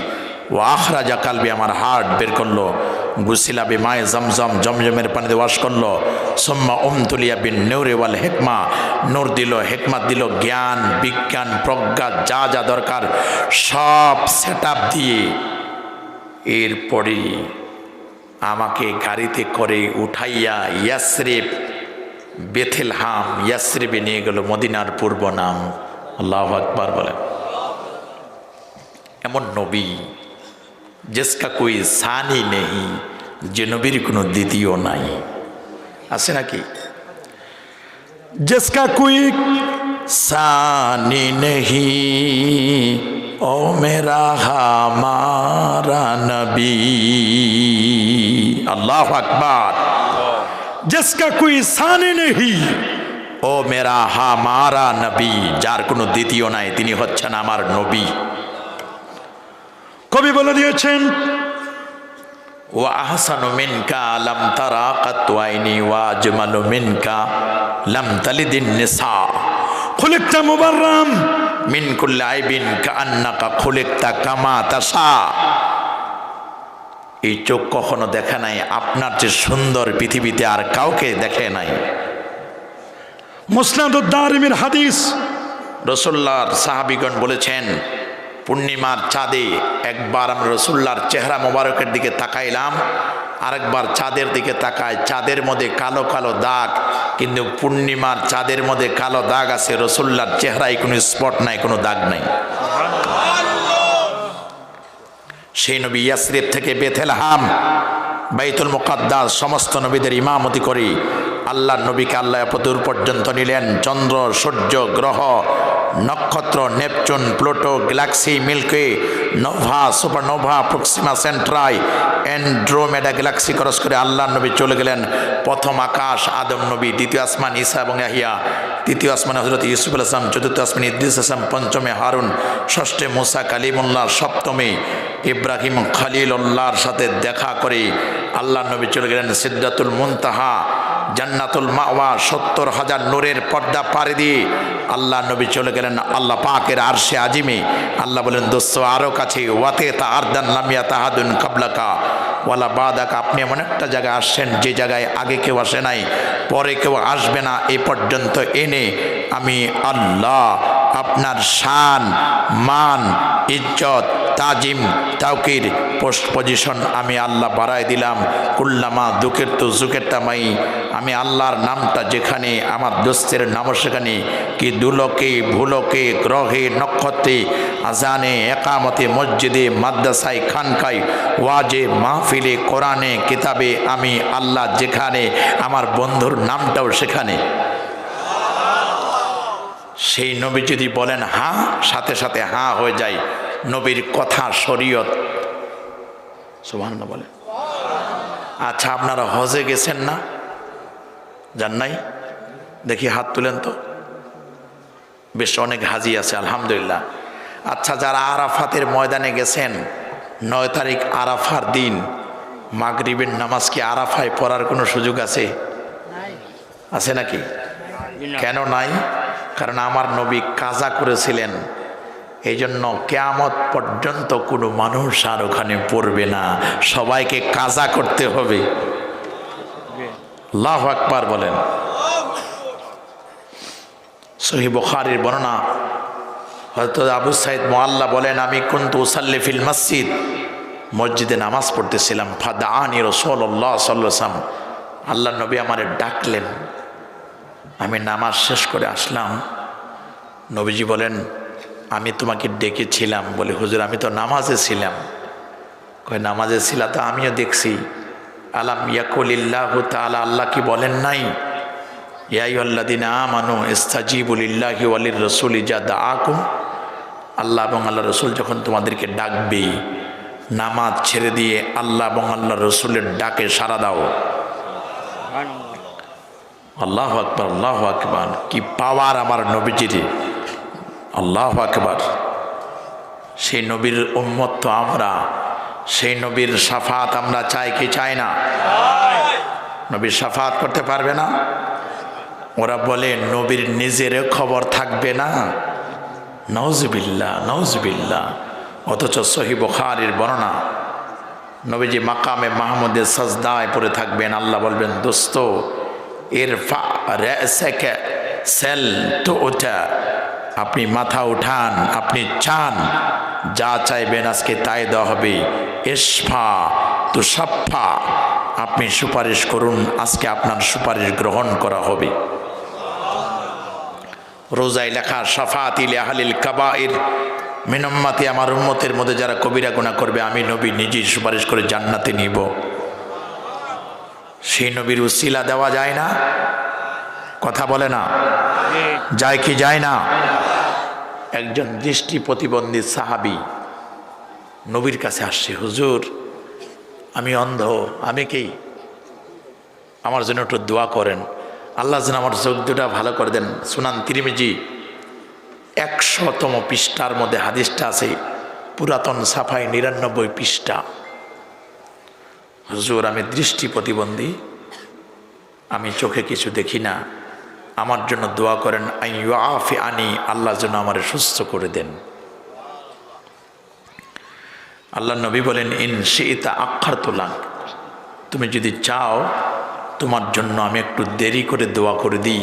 Speaker 1: ও আখরাজা কালবি, আমার হার্ট বের করলো, গুসিলা বি মায়ে জমজম, জমজমের পানিতে ওয়াশ করলো, সোম্মা তুলিয়া বিন নূরে ওয়াল হেকমা, নূর দিল, হেকমাত দিল, জ্ঞান বিজ্ঞান প্রজ্ঞা যা যা দরকার সব সেট আপ দিয়ে এরপরে আমাকে গাড়িতে করে উঠাইয়া ইয়াসরিব, বেথেলহাম, ইয়াসরিবে নিয়ে গেল, মদিনার পূর্ব নাম। আল্লাহু আকবার বলেন। এমন নবী জিসকা কোই সানি নেই, যে নবীর কোনো দ্বিতীয় নাই। আছে নাকি?
Speaker 2: जिसका कोई
Speaker 1: सानी नहीं ओ मेरा हमारा नबी। अल्लाह अकबर।
Speaker 2: जिसका कोई सानी नहीं,
Speaker 1: ও মেরা হামারা নবী, যার কোনো দ্বিতীয় নাই, তিনি হচ্ছেন আমার নবী।
Speaker 2: কবি বলে দিয়েছেন,
Speaker 1: ও আহসানু মিনকা লাম তারা কাতু আইনি ওয়া আজমালু মিনকা লাম তালিদিন নিসা,
Speaker 2: খুলিকতা মুবাররাম
Speaker 1: মিন কুল্লি আইবিন কাআন্নাকা খুলিকতা কামা তাশা। এই চোখ কখনো দেখে নাই আপনার যে সুন্দর পৃথিবীতে আর কাউকে দেখে নাই।
Speaker 2: মুসনাদুদ দারিমির হাদিস,
Speaker 1: রসুল্লাহর সাহাবিগণ বলেছেন, পূর্ণিমার চাঁদে একবার আমরা রসুল্লাহর চেহারা মোবারকের দিকে তাকাইলাম, আরেকবার চাঁদের দিকে তাকায়, চাঁদের মধ্যে কালো কালো দাগ, কিন্তু পূর্ণিমার চাঁদের মধ্যে কালো দাগ আছে, রসুল্লাহর চেহারায় কোনো স্পট নাই, কোনো দাগ নাই। সেই নবী ইয়াসরিব থেকে বেথেলহাম, বাইতুল মুকাদ্দাস, সমস্ত নবীদের ইমামতি করে আল্লাহ নবীকে আল্লাহ দূর পর্যন্ত নিলেন। চন্দ্র, সূর্য, গ্রহ, নক্ষত্র, Neptune, Pluto, galaxy, Milky, nova, supernova, Proxima Centauri, Andromeda galaxy cross করে আল্লাহ নবী চলে গেলেন। প্রথম আকাশ আদম নবী, দ্বিতীয় আসমান ঈসা এবং ইয়াহিয়া, তৃতীয় আসমানে হযরত ইউসুফ আলাইহিস সালাম, চতুর্থ আসমানে ইদ্রিস আলাইহিস সালাম, পঞ্চমে হারুন, ষষ্ঠে মুসা কালিমুল্লাহ, সপ্তমে ইব্রাহিম খলিলুল্লাহর সাথে দেখা করে আল্লাহ নবী চলে গেলেন সিদরাতুল মুনতাহা, জান্নাতুল মাওয়া, 70,000 নূরের পর্দা পাড়ি দিয়ে আল্লাহ নবী চলে গেলেন আল্লাহ পাকের আরশে আজিমে। আল্লাহ বলেন, দোস্ত আরও কাছে, ওয়াতে তা আরদান লামিয়া তাহাদুন কাবলাকা ওয়ালা বাদাকা, আপনি এমন একটা জায়গায় আসছেন যে জায়গায় আগে কেউ আসে নাই, পরে কেউ আসবে না, এ পর্যন্ত এনে আমি আল্লাহ আপনার শান, মান, ইজ্জত, তাজিম, তাওকির, পোস্ট পজিশন আমি আল্লাহ বাড়াই দিলাম। কুল্লামা দুঃখের তো জুকের তামাই, আমি আল্লাহর নামটা যেখানে, আমার দোস্তের নামও সেখানে, কি দুলোকে ভুলোকে, গ্রহে নক্ষত্রে, আজানে, একামতে, মসজিদে, মাদ্রাসায়, খানকায়, ওয়াজে, মাহফিলে, কোরআনে, কিতাবে, আমি আল্লাহ যেখানে, আমার বন্ধুর নামটাও সেখানে। সেই নবী যদি বলেন হ্যাঁ, সাথে সাথে হ্যাঁ হয়ে যায়। নবীর কথা শরীয়ত। সুবহানাল্লাহ বলে। আচ্ছা, আপনারা হজে গেছেন না? যান নাই? দেখি হাত তুলেন তো। বেশ অনেক হাজি আছে, আলহামদুলিল্লাহ। আচ্ছা, যারা আরাফাতের ময়দানে গেছেন, 9 তারিখ আরাফার দিন মাগরিবের নামাজ কি আরাফায় পড়ার কোনো সুযোগ আছে? আছে নাকি? কেন নাই? কারণ আমার নবী কাজা করেছিলেন, এই জন্য কিয়ামত পর্যন্ত কোনো মানুষ আর ওখানে পড়বে না, সবাইকে কাজা করতে হবে। আল্লাহু আকবার বলেন। সহিহ বুখারীর বর্ণনা, হযরত আবু সাঈদ মুআল্লা বলেন, আমি কুনতু উসাল্লি ফিল মসজিদ মসজিদে নামাজ পড়তেছিলাম, ফাদাআনি রাসূলুল্লাহ সাল্লাল্লাহু আলাইহি ওয়াসাল্লাম, আল্লাহ নবী আমারে ডাকলেন। আমি নামাজ শেষ করে আসলাম। নবীজি বলেন, আমি তোমাকে ডেকেছিলাম। বলে, হুজুর আমি তো নামাজে ছিলাম। কয়, নামাজে ছিলা তো আমিও দেখছি। আলাম ইয়াকুলিল্লাহু তাআলা, আল্লাহ কি বলেন নাই, ইয়া আইয়ুহাল্লাযীনা আমানু ইস্তাজিবু লিল্লাহি ওয়া লির রাসূলি ইযা দাআকুম, আল্লাহ এবং আল্লাহ রসুল যখন তোমাদেরকে ডাকবে, নামাজ ছেড়ে দিয়ে আল্লাহ এবং আল্লাহ রসুলের ডাকে সাড়া দাও। আল্লাহু আকবার, আল্লাহু আকবার, কি পাওয়ার আমার নবীজির, আল্লাহু আকবার। সেই নবীর উম্মত তো আমরা, সেই নবীর শাফাত আমরা চাই কি চাই না? নবীর শাফাত করতে পারবে না? ওরা বলে নবীর নিজের খবর থাকবে না। নাউজুবিল্লাহ, নাউজুবিল্লাহ। অথচ সহিহ বুখারীর বর্ণনা, নবীজি মাকামে মাহমুদের সাজদায় পড়ে থাকবেন, আল্লাহ বলবেন, দোস্ত ইরফা রাসাকা সাল তুতা, আপনি মাথা উঠান, আপনি চান, যা চাইবেন আজকে তাই দেওয়া হবে। ইশফা তুশাফা, আপনি সুপারিশ করুন, আজকে আপনার সুপারিশ গ্রহণ করা হবে। রোজায় লেখা, শাফাআতি লিআহলিল কাবাইর মিন উম্মতি, আমার উম্মতের মধ্যে যারা কবিরা গুনাহ করবে আমি নবী নিজেই সুপারিশ করে জান্নাতে নিব। সেই নবীর উসিলা দেওয়া যায় না? কথা বলে না, যায় কি যায় না? একজন দৃষ্টি প্রতিবন্ধী সাহাবী নবীর কাছে আসছে, হুজুর আমি অন্ধ, আমি কি, আমার জন্য একটু দোয়া করেন, আল্লাহ যেন আমার চোখ দুটা ভালো করে দেন। সুনান তিরমিজি 100তম পৃষ্ঠার মধ্যে হাদিসটা আছে, পুরাতন সাফাই 99 পৃষ্ঠা। হুজুর আমি দৃষ্টি প্রতিবন্ধী, আমি চোখে কিছু দেখি না, আমার জন্য দোয়া করেন, আইয়ুআফি আনি, আল্লাহ যেন আমার সুস্থ করে দেন। আল্লাহ নবী বলেন, ইন শিইতা আখারতু লাক, তুমি যদি চাও তোমার জন্য আমি একটু দেরি করে দোয়া করে দিই,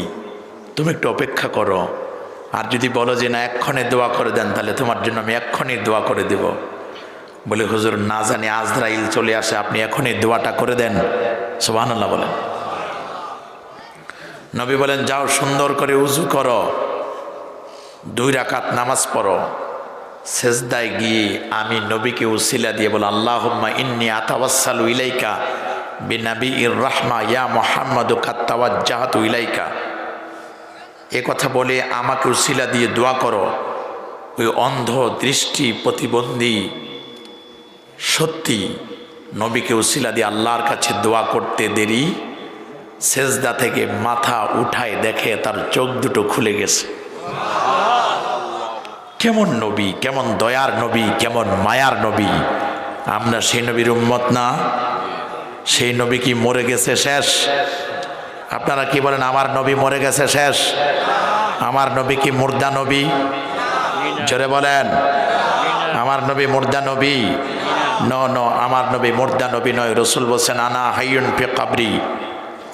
Speaker 1: তুমি একটু অপেক্ষা করো। আর যদি বলো যে না এক্ষণে দোয়া করে দেন, তাহলে তোমার জন্য আমি এক্ষণে দোয়া করে দেব। বলে, হুজুর না জানি আজরাইল চলে আসে, আপনি এখনই দোয়াটা করে দেন। সুবহানাল্লাহ বলেন। নবী বলেন, যাও সুন্দর করে উজু করো, 2 রাকাত নামাজ পড়ো, সেজদায় গিয়ে আমি নবীকে উসিলা দিয়ে বলো, আল্লাহুম্মা ইন্নী আতাওয়াসসালু ইলাইকা বিনাবিয়ির রাহমা ইয়া মুহাম্মাদু কাদ তাওয়াজ্জাহতু ইলাইকা। এ কথা বলে আমাকে উসিলা দিয়ে দোয়া করো। ওই অন্ধ দৃষ্টি প্রতিবন্ধী সত্যি নবীকে উসিলা দিয়ে আল্লাহর কাছে দোয়া করতে দেরি, সেজদা থেকে মাথা উঠায় দেখে তার চোখ দুটো খুলে গেছে। কেমন নবী, কেমন দয়ার নবী, কেমন মায়ার নবী। আমরা সেই নবীর উম্মত না? সেই নবী কি মরে গেছে শেষ? আপনারা কি বলেন, আমার নবী মরে গেছে শেষ? আমার নবী কি মুর্দা নবী? জোরে বলেন, আমার নবী মুর্দা নবী? ন, আমার নবী মুর্দা নবী নয়। রসুল বলছেন, আনা হাইয়ুন ফি কবরি,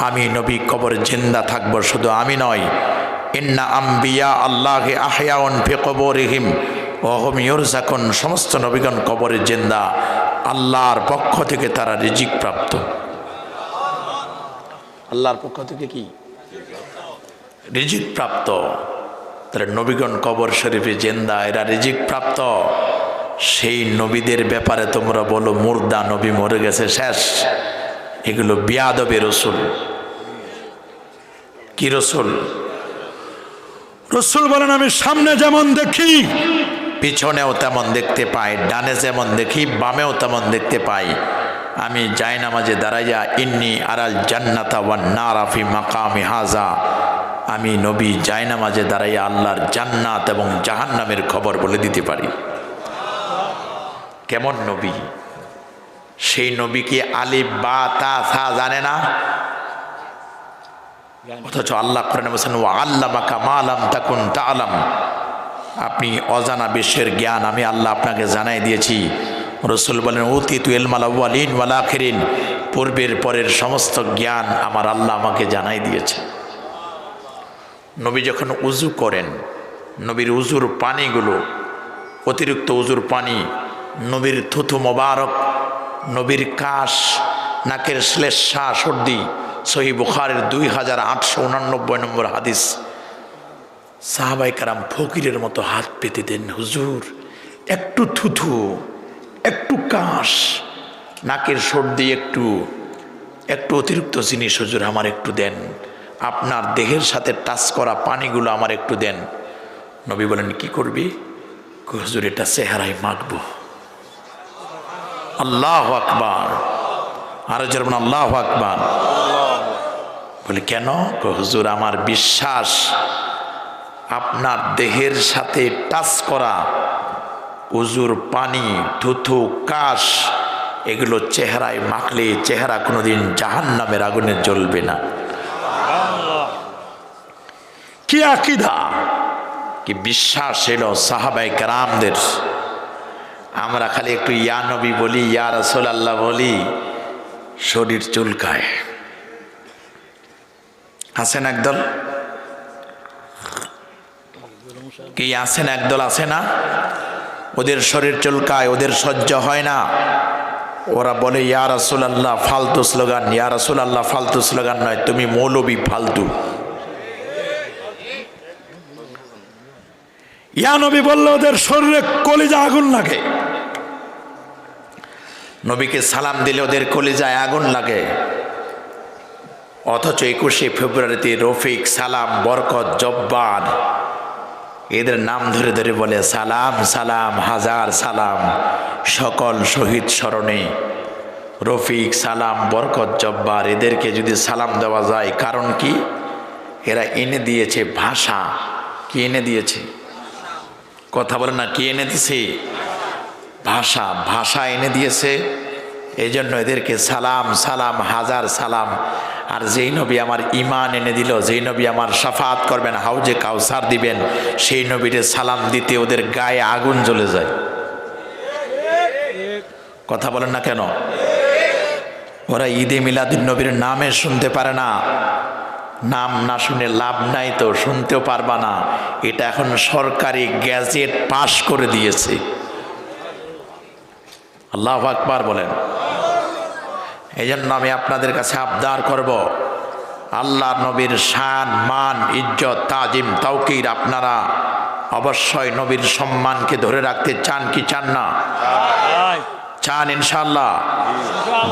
Speaker 1: আমি নবী কবরে জিন্দা থাকবো। শুধু আমি নয়, ইন্না আম্বিয়া আল্লাহি আহয়াউন ফি কবরিহিম ওয়া হুম ইউরযাকুন, সমস্ত নবীগণ কবরে জিন্দা, আল্লাহর পক্ষ থেকে তারা রিজিক প্রাপ্ত। আল্লাহর পক্ষ থেকে কি রিজিক প্রাপ্ত? তারা নবীগণ কবর শরীফে জিন্দা, এরা রিজিক প্রাপ্ত। সেই নবীদের ব্যাপারে তোমরা বলো মুর্দা নবী, মরে গেছে শেষ। এগুলো বিয়াদবে রসুল। কি রসুল?
Speaker 2: রসুল বলেন, আমি সামনে যেমন দেখি
Speaker 1: পিছনেও তেমন দেখতে পাই, ডানে যেমন দেখি বামেও তেমন দেখতে পাই। আমি জায়নামাজে দাঁড়াইয়া ইন্নি আরাল জান্নাতা ওয়ান নারা ফি মাকামি হাজা, আমি নবী জায়নামাজে দাঁড়াইয়া আল্লাহর জান্নাত এবং জাহান্নামের খবর বলে দিতে পারি। কেমন নবী? সেই নবী কি আলিফ বা তা সা জানে না? অথচ আল্লাহ কোরআনে বলেছেন, ওয়া আল্লামাকা মা লাম তাকুন তা'লাম, আপনি অজানা বিশ্বের জ্ঞান আমি আল্লাহ আপনাকে জানাই দিয়েছি। রসুল বলেন, উতিতু ইলমাল আউয়ালিন ওয়াল আখিরিন, পূর্বের পরের সমস্ত জ্ঞান আমার আল্লাহ আমাকে জানাই দিয়েছে। নবী যখন উজু করেন, নবীর উজুর পানিগুলো, অতিরিক্ত উজুর পানি নবীর থুথু মোবারক নবীর কাশ, নাকের শ্লেষ্মা, সর্দি। সহিহ বুখারীর 2889 নম্বর হাদিস। সাহাবায়ে কেরাম ফকিরের মতো হাত পেতে দেন, হুজুর একটু থুথু, একটু কাশ, নাকের সর্দি, একটু অতিরিক্ত জিনিস হুজুর আমার একটু দেন, আপনার দেহের সাথে টাচ করা পানিগুলো আমার একটু দেন। নবী বলেন কি করবি? হুজুর এটা চেহারায় মাখবো। আল্লাহু আকবার, আরো জোরে বলুন আল্লাহু আকবার। বলে কেন? হুজুর আমার বিশ্বাস আপনার দেহের সাথে টাচ করা উজুর পানি, থুথু, কাশ এগুলো চেহারায় মাখলে চেহারা কোনোদিন জাহান্নামের আগুনে জ্বলবে না। কি আকীদা, কি বিশ্বাস এলো সাহাবায়ে কেরামদের। আমরা খালি একটু ইয়া নবী বলি, ইয়া রাসূলুল্লাহ বলি, শরীর চুলকায়। আছেন একদল, কি আছেন একদল, আছে না? ওদের শরীর চুলকায়, ওদের সহ্য হয় না। ওরা বলে ইয়া রাসূলুল্লাহ, ফালতু স্লোগান। ইয়া রাসূলুল্লাহ ফালতু স্লোগান নয়, তুমি মৌলবী ফালতু। ইয়া নবী বললে ওদের শরীরে কলিজা আগুন লাগে। নবীকে সালাম দিলে ওদের কলিজায় আগুন লাগে। অথচ 21শে ফেব্রুয়ারিতে রফিক, সালাম, বরকত, জব্বার এদের নাম ধরে ধরে বলে সালাম সালাম, হাজার সালাম সকল শহীদ স্মরণে। রফিক, সালাম, বরকত, জব্বার এদেরকে যদি সালাম দেওয়া যায়, কারণ কি? এরা এনে দিয়েছে ভাষা। কি এনে দিয়েছে? কথা বলে না, কি এনে দিয়েছে? ভাষা। ভাষা এনে দিয়েছে, এই জন্য এদেরকে সালাম সালাম, হাজার সালাম। আর যেই নবী আমার ঈমান এনে দিল, যেই নবী আমার শাফাত করবেন, হাউজে কাউসার দিবেন, সেই নবীরে সালাম দিতে ওদের গায়ে আগুন জ্বলে যায়। কথা বলেন না কেন? ওরা ঈদে মিলাদুন নবীর নামে শুনতে পারে না। নাম না শুনে লাভ নাই, তো শুনতেও পারবা না। এটা এখন সরকারি গ্যাজেট পাশ করে দিয়েছে। আল্লাহু আকবার বলেন। এই জন্য আমি আপনাদের কাছে আবদার করব, আল্লাহ নবীর শান, মান, ইজ্জত, তাজিম, তাওকির আপনারা অবশ্যই নবীর সম্মানকে ধরে রাখতে চান কি চান না? চান ইনশাআল্লাহ।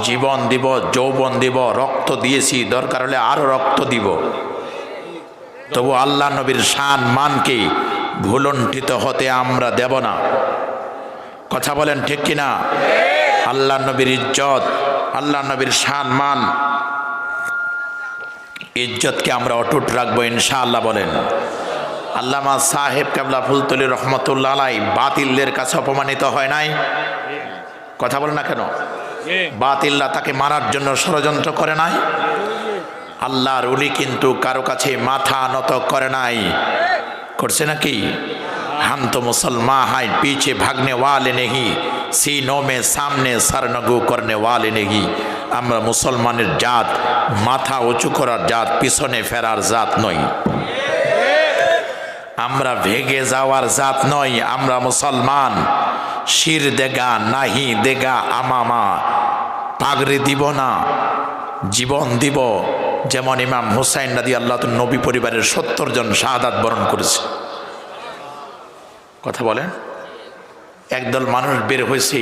Speaker 1: জীবন দিব, যৌবন দিব, রক্ত দিয়েছি, দরকার হলে আরো রক্ত দিব, তবু আল্লাহ নবীর শান মানকে ভুলণ্ঠিত হতে আমরা দেব না। কথা বলেন ঠিক কিনা? আল্লাহ নবীর ইজ্জত, আল্লাহ নবীর শান মান, ইজ্জতকে আমরা অটুট রাখবো ইনশাআল্লাহ বলেন। আল্লামা সাহেব কেবলা ফুলতলি রহমতুল্লাহ আলাই বাতিলদের কাছে অপমানিত হয় নাই? কথা বলেন না কেন? বাতিলরা তাকে মারার জন্য ষড়যন্ত্র করে নাই? আল্লাহর ওলি কিন্তু কারো কাছে মাথা নত করে নাই, করছে নাকি? हम तो मुसलमान हैं, पीछे भागने वाले नहीं, सीनों में सामने सरनगु करने वाले नहीं। আমরা মুসলমানের জাত, মাথা উঁচু করার জাত, পিছনে ফেরার জাত নই। আমরা ভেগে যাওয়ার জাত নই। আমরা মুসলমান। শির দেগা নাহি দেগা আমামা, পাগড়ি দিব না, জীবন দিব। যেমন ইমাম হুসাইন রাদিয়াল্লাহু আনহু নবী পরিবারের 70 জন শাহাদাত বরণ করেছে। কথা বলেন। একদল মানুষ বের হয়েছে,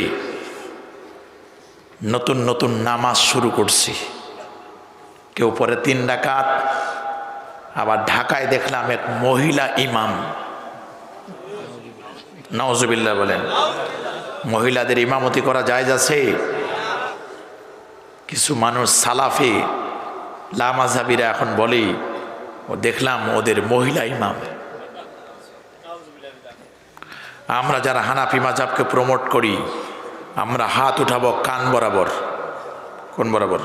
Speaker 1: নতুন নতুন নামাজ শুরু করছি। কেউ পরে 3 রাকাত। আবার ঢাকায় দেখলাম এক মহিলা ইমাম, নাউজুবিল্লাহ বলেন। মহিলাদের ইমামতি করা জায়েজ আছে? কিছু মানুষ সালাফি লামাজাবিরা এখন বলে, ও দেখলাম ওদের মহিলা ইমাম। আমরা যারা হানাফি মাযহাবকে প্রমোট করি, আমরা হাত উঠাবো কান বরাবর। কোন বরাবর?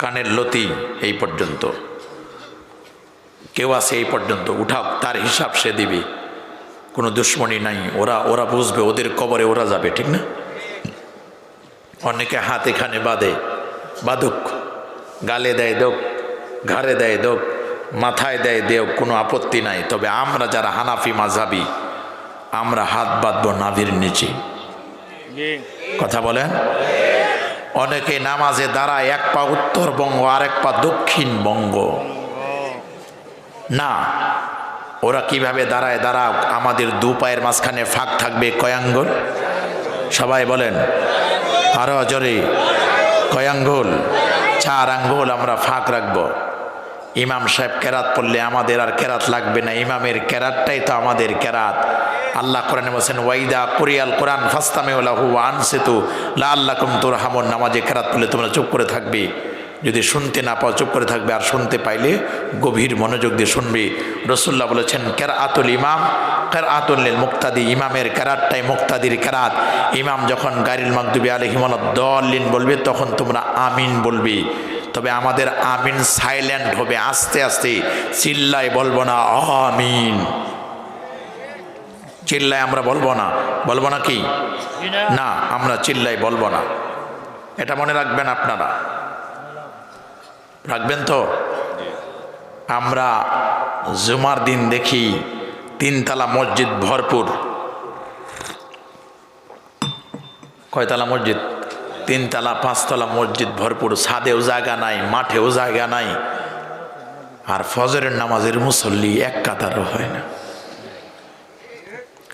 Speaker 1: কানের লতি এই পর্যন্ত। কেউ আছে এই পর্যন্ত, উঠাও, তার হিসাব সে দিবে। কোনো দুশ্মনী নাই। ওরা বুঝবে, ওদের কবরে ওরা যাবে, ঠিক না? অনেকে হাত এখানে বাঁধে, বাঁধুক, গালে দেয় দোক, ঘাড়ে দেয় দোক, মাথায় দেয় দেও, কোনো আপত্তি নাই। তবে আমরা যারা হানাফি মাযহাবী, আমরা হাত বাঁধবো নাভির নিচে। কথা বলেন। অনেকে নামাজে দাঁড়ায় এক পা উত্তরবঙ্গ আর এক পা দক্ষিণবঙ্গ। না, ওরা কিভাবে দাঁড়ায়? দাঁড়াও, আমাদের দু পায়ের মাঝখানে ফাঁক থাকবে কয় আঙ্গুল? সবাই বলেন আরো জোরে, কয় আঙ্গুল? 4 আঙ্গুল আমরা ফাঁক রাখবো। ইমাম সাহেব কেরাত পড়লে আমাদের আর কেরাত লাগবে না, ইমামের কেরাতটাই তো আমাদের কেরাত। আল্লাহ কোরআনে বলেছেন ওয়াইদা কুরিয়াল কোরআন ফাসতামিউ লাহু ওয়া আনসিতু লাআল্লাকুম তুরহামুন। নামাজে কেরাত পড়লে তোমরা চুপ করে থাকবে, যদি শুনতে না পাও চুপ করে থাকবে, আর শুনতে পাইলে গভীর মনোযোগ দিয়ে শুনবে। রাসূলুল্লাহ বলেছেন কেরাতুল ইমাম কেরাতুল লিল মুক্তাদি, ইমামের কেরাতটাই মুক্তাদির কেরাত। ইমাম যখন গায়রিল মাগদুবি আলাইহিম ওয়ালাদ-দাল্লিন বলবে তখন তোমরা আমিন বলবে। তবে আমাদের আমিন সাইলেন্ট হবে, আস্তে আস্তে, চিল্লাই বলবো না আমিন। চিল্লাই আমরা বলবো না, বলবো না কি না, আমরা চিল্লাই বলবো না। এটা মনে রাখবেন, আপনারা রাখবেন তো। আমরা জুমার দিন দেখি 3 তলা মসজিদ ভরপুর। কয়তলা মসজিদ? 3 তলা 5 তলা মসজিদ ভরপুর, ছাদেও জায়গা নাই, মাঠেও জায়গা নাই, আর ফজরের নামাজের মুসল্লি এক কাতারও হয় না।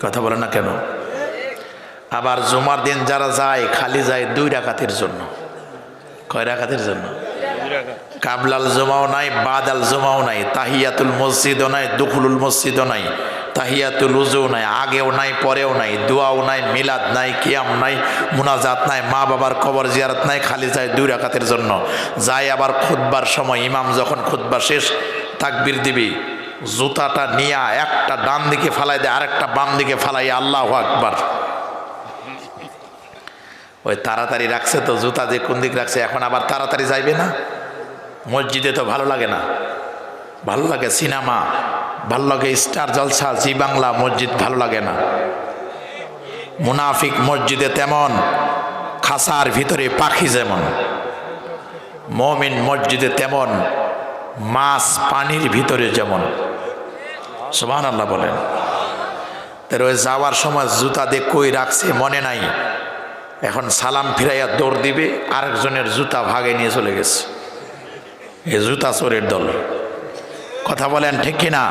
Speaker 1: কথা বলে না কেন? আবার জুমার দিন যারা যায় খালি যায় 2 রাকাতের জন্য। কয় রাকাতের জন্য? কাবলাল জুমাও নাই, বাদাল জুমাও নাই, তাহিয়াতুল মসজিদও নাই, দুখুলুল মসজিদও নাই, তাহিয়াতুল উজুও নাই, আগেও নাই পরেও নাই, দোয়াও নাই, মিলাদ নাই, কিয়াম নাই, মুনাজাত নাই, মা বাবার কবর জিয়ারত নাই, খালি যায় 2 রাকাতের জন্য। যায় আবার খুতবার সময় ইমাম যখন খুতবা শেষ তাকবীর দিবি, জুতাটা নিয়ে একটা ডান দিকে ফালাই দেয়, আরেকটা বাম দিকে ফালাই আল্লাহু আকবার। ওই তাড়াতাড়ি রাখছে তো, জুতা যে কোন দিক রাখছে, এখন আবার তাড়াতাড়ি যাইবে না। মসজিদে তো ভালো লাগে না, ভালো লাগে সিনেমা, ভালো লাগে স্টার জলসা, জি বাংলা, মসজিদ ভালো লাগে না। মুনাফিক মসজিদে তেমন, খাসার ভিতরে পাখি যেমন। মুমিন মসজিদে তেমন, মাছ পানির ভিতরে যেমন। সুবহানাল্লাহ বলেন। তার ওই যাওয়ার সময় জুতা দিয়ে কই রাখছে মনে নাই, এখন সালাম ফিরাইয়া দৌড় দিবে, আরেকজনের জুতা ভাগে নিয়ে চলে গেছে। এ জুতা চোরের দল। কথা বলেন ঠিক কিনা?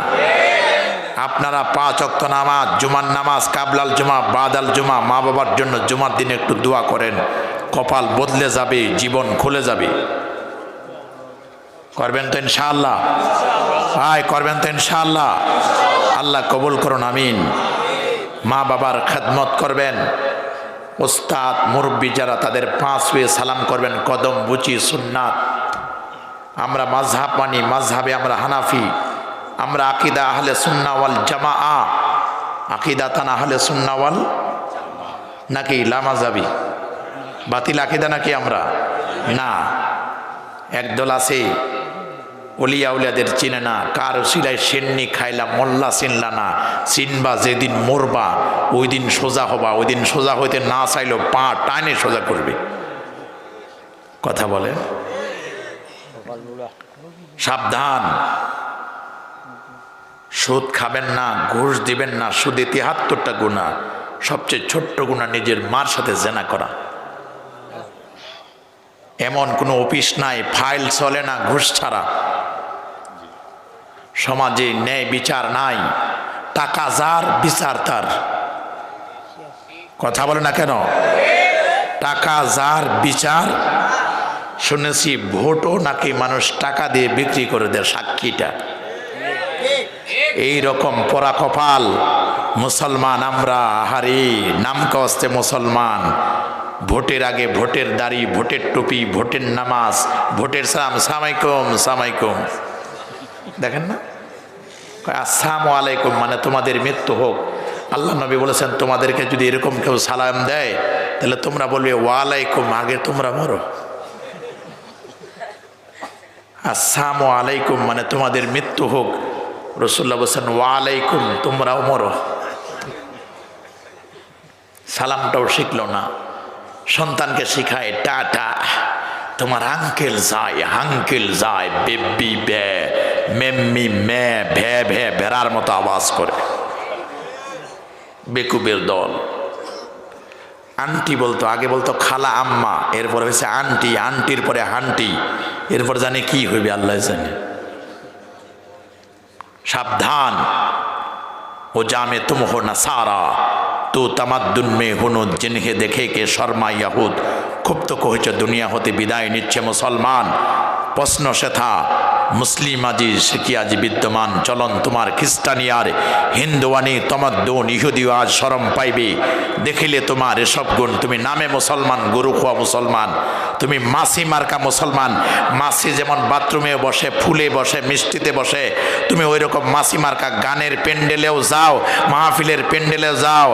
Speaker 1: আপনারা 5 ওয়াক্ত নামাজ, জুমার নামাজ, কাবলাল জুমা, বাদাল জুমা, মা বাবার জন্য জুমার দিনে একটু দোয়া করেন, কপাল বদলে যাবে, জীবন খুলে যাবে। করবেন তো ইনশাআল্লাহ? ভাই করবেন তো ইনশাআল্লাহ? আল্লাহ কবুল করুন, আমিন। মা বাবার খেদমত করবেন, ওস্তাদ মুরব্বী যারা তাদের পা ছুঁয়ে সালাম করবেন, কদম বুচি সুন্নাত। আমরা মাযহাব মানি, মাযহাবে আমরা হানাফি, আমরা আকিদা আহলে সুন্নাহ ওয়াল জামাআ। আকিদা তান আহলে সুন্নাহ ওয়াল নাকি লামাযাবি? বাতিল আকিদা নাকি আমরা? না, একদল আছে ওলিয়া উলিয়াদের চিনে না, কার উসিলায় সেন্নি খাইলা মোল্লা চিনলা না, চিনবা যেদিন মরবা ওই দিন সোজা হবা, ওই দিন সোজা হইতে না চাইলেও পা টানে সোজা করবে। কথা বলে, সাবধান। সুদ খাবেন না, ঘুষ দিবেন না। সুদে 73টা গুনাহ, সবচেয়ে ছোট্ট গুনাহ নিজের মার সাথে জেনা করা। এমন কোনো অফিস নাই, ফাইল চলে না ঘুষ ছাড়া। সমাজে ন্যায় বিচার নাই, টাকা যার বিচার তার। কথা বলে না কেন? টাকা যার বিচার। শুনেছি ভোটও নাকি মানুষ টাকা দিয়ে বিক্রি করে দেয়, সাক্ষীটা। এই রকম পোড়া কপাল মুসলমান আমরা। হারি নাম কস্তে মুসলমান। ভোটের আগে ভোটের দাড়ি, ভোটের টুপি, ভোটের নামাজ, ভোটের সালাম, সালামালাইকুম সালামালাইকুম। দেখেন না, আসসালামু আলাইকুম মানে তোমাদের মৃত্যু হোক। আল্লাহ নবী বলেছেন তোমাদেরকে যদি এরকম কেউ সালাম দেয় তাহলে তোমরা বলবে ওয়ালাইকুম, আগে তোমরা মরো। আসসালামু আলাইকুম মানে তোমাদের মৃত্যু হোক। রাসূলুল্লাহ বলেছেন ওয়ালাইকুম, তোমরাও মরো। সালামটাও শিখলো না। সন্তানকে শিখায় টাটা, তোমার আঙ্কেল যায়, আঙ্কেল যায়, বেবি বে, মেম্মি মে, ভে ভে, ভেড়ার মতো আওয়াজ করে। বেকুবের দল। আন্টি বলতো, আগে বলতো খালা আম্মা, এরপরে হয়েছে আন্টি, আন্টির পরে হান্টি, এরপর জানে কি হইবে আল্লাহ জানে। সাবধান, ও জামে তুম হো না সারা তো তামাদ্দুন মে হুনুদ, জিনহে দেখে কে শর্মা ইয়াহুদ। খুব তো কহেছে দুনিয়া হতে বিদায় নিচ্ছে মুসলমান, প্রশ্ন সেথা মুসলিম আজি সে কি আজি বিদ্যমান। চলন তোমার খ্রিস্টানিয়ার হিন্দুয়ানি তমাদ্দুন, ইহুদিও আজ শরম পাইবে দেখিলে তোমার এসব গুণ। তুমি নামে মুসলমান, গরু খোয়া মুসলমান, তুমি মাসি মার্কা মুসলমান। মাসি যেমন বাথরুমে বসে, ফুলে বসে, মিষ্টিতে বসে, তুমি ওই রকম মাসি মার্কা গানের প্যান্ডেলেও যাও, মাহফিলের প্যান্ডেলেও যাও,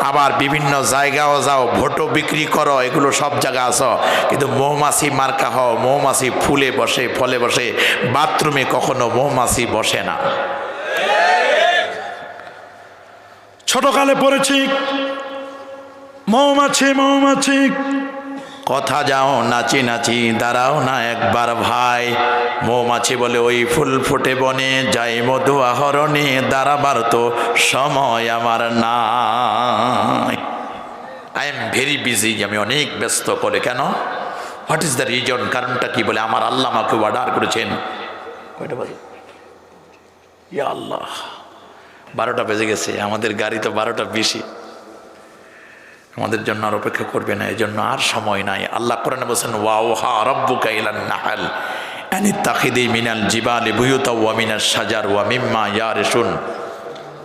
Speaker 1: আবার বিভিন্ন জায়গাও যাও, ভোটও বিক্রি করো, এগুলো সব জায়গা আসো, কিন্তু মৌমাছি মার্কা হও। মৌমাছি ফুলে বসে, ফলে বসে, বাথরুমে কখনো মৌমাছি বসে না।
Speaker 2: ছোটকালে পড়েছি মৌমাছি মৌমাছি,
Speaker 1: কথা যাও নাচি নাচি, দাঁড়াও না একবার ভাই। মৌমাছি বলে ওই ফুল ফুটে বনে, যাই মধু আহরণে, দাঁড়াবার তো সময় আমার নাই। আই এম ভেরি বিজি, আমি অনেক ব্যস্ত। করে কেন? What is the reason? কারণটা কি? বলে আমার আল্লাহ আমাকে অর্ডার করেছেন। কয়টা বাজে? ইয়া আল্লাহ, 12টা বেজে গেছে। আমাদের গাড়ি তো 12টা বেশি, আমাদের জন্য আর অপেক্ষা করবে না, এই জন্য আর সময় নাই। আল্লাহ কোরআনে বলেছেন ওয়াওহা রাব্বুকা ইলান নাহল আন ইত্তাখিযি মিনাল জিবালি বুয়ুতাও ওয়া মিনাশ শাজার ওয়া মিম্মা ইয়ারিশুন।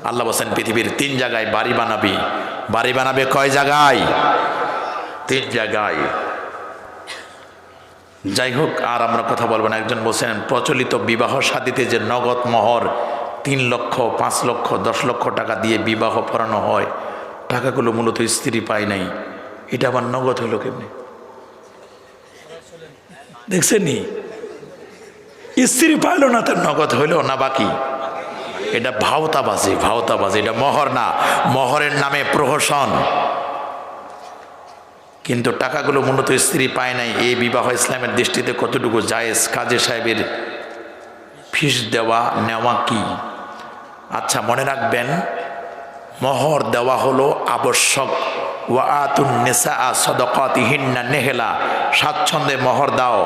Speaker 1: আল্লাহ বলেছেন পৃথিবীর 3 জায়গায় বাড়ি বানাবি। বাড়ি বানাবে কয় জায়গায়? 3 জায়গায়। যাই হোক, আর আমরা কথা বলবো না। একজন বলছেন প্রচলিত বিবাহ শাদীতে যে নগদ মোহর 3 লক্ষ, 5 লক্ষ, 10 লক্ষ টাকা দিয়ে বিবাহ পড়ানো হয়, টাকাগুলো মূলত স্ত্রী পায় নাই, এটা আবার নগদ হইল কেমনি? দেখছেনি? স্ত্রী পাইল না, তার নগদ হইল না বাকি? এটা ভাওতাবাজি, ভাওতাবাজি। এটা মোহর না, মোহরের নামে প্রহসন। কিন্তু টাকাগুলো মূলত স্ত্রী পায় নাই। এই বিবাহ ইসলামের দৃষ্টিতে কতটুকু জায়েজ? কাজী সাহেবের ফিস দেওয়া নেওয়া কি? আচ্ছা, মনে রাখবেন, মোহর দেওয়া হলো আবশ্যক। ওয়া আতুন নিসা সাদাকাতিহিন্না নেহলা, স্বাচ্ছন্দ্যে মোহর দাও।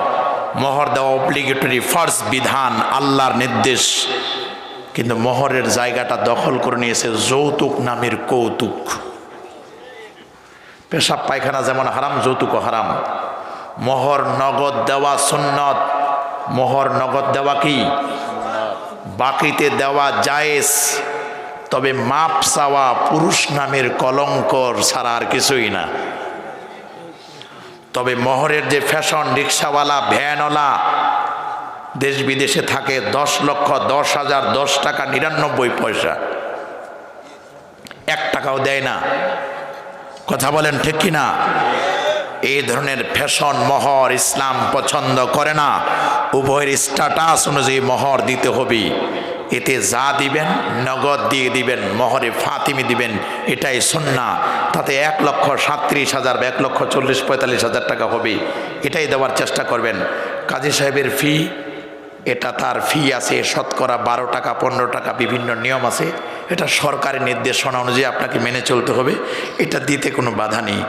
Speaker 1: মোহর দেওয়া অব্লিগেটরি, ফরজ, বিধান, আল্লাহর নির্দেশ। কিন্তু মোহরের জায়গাটা দখল করে নিয়েছে যৌতুক নামের কৌতুক। পেশাব পায়খানা যেমন হারাম, যৌতুকও হারাম। মোহর নগদ দেওয়া সুন্নত। মোহর নগদ দেওয়া কি? বাকিতে দেওয়া জায়েজ, তবে মাপ চাওয়া পুরুষ নামের কলঙ্কর ছাড়া আর কিছুই না। তবে মোহরের যে ফ্যাশন, রিক্সাওয়ালা, ভ্যানওয়ালা দেশ বিদেশে থাকে, 10 লক্ষ, 10,000, 10 টাকা 99 পয়সা, 1 টাকাও দেয় না। কথা বলেন ঠিক কিনা? এই ধরনের ফ্যাশন মোহর ইসলাম পছন্দ করে না। উভয়ের স্ট্যাটাস অনুযায়ী মোহর দিতে হবে। এতে যা দিবেন নগদ দিয়ে দিবেন, মোহরে ফাতিমি দিবেন, এটাই সুন্নাহ। তাতে 1,37,000 বা 1,40,000-45,000 টাকা হবে, এটাই দেওয়ার চেষ্টা করবেন। কাজী সাহেবের ফি, এটা তার ফি আছে শতকরা 12 টাকা, 15 টাকা, বিভিন্ন নিয়ম আছে। এটা সরকারি নির্দেশনা অনুযায়ী আপনাকে মেনে চলতে হবে। এটা দিতে কোনো বাধা নেই।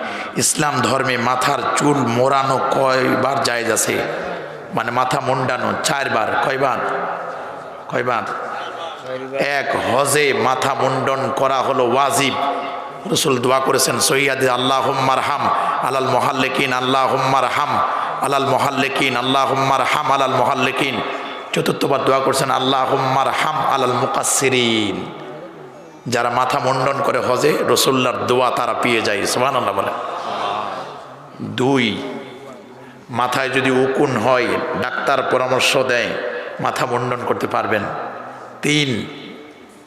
Speaker 1: ইসলাম ধর্মে মাথার চুল মোড়ানো কয়বার জায়েজ আছে? মানে মাথা মুন্ডানো 4 বার। কয়বার? কয়বার? 1। হজে মাথা মুন্ডন করা হলো ওয়াজিব। রাসূল দোয়া করেছেন সৈয়দে আল্লাহুম্মা রহম আলাল মুহাল্লিকিন, আল্লাহুম্মা রহম আলাল মুহাল্লিকিন, আল্লাহুম্মা রহম আলাল মুহাল্লিকিন। 4বার দোয়া করেছেন আল্লাহুম্মা রহম আলাল মুকাসসিরিন। যারা মাথা মুন্ডন করে হজে, রাসূলুল্লাহর দোয়া তারা পেয়ে যায়। সুবহানাল্লাহ বলে। 2, মাথায় যদি উকুন হয়, ডাক্তার পরামর্শ দেয়, মাথা মুন্ডন করতে পারবেন। 3,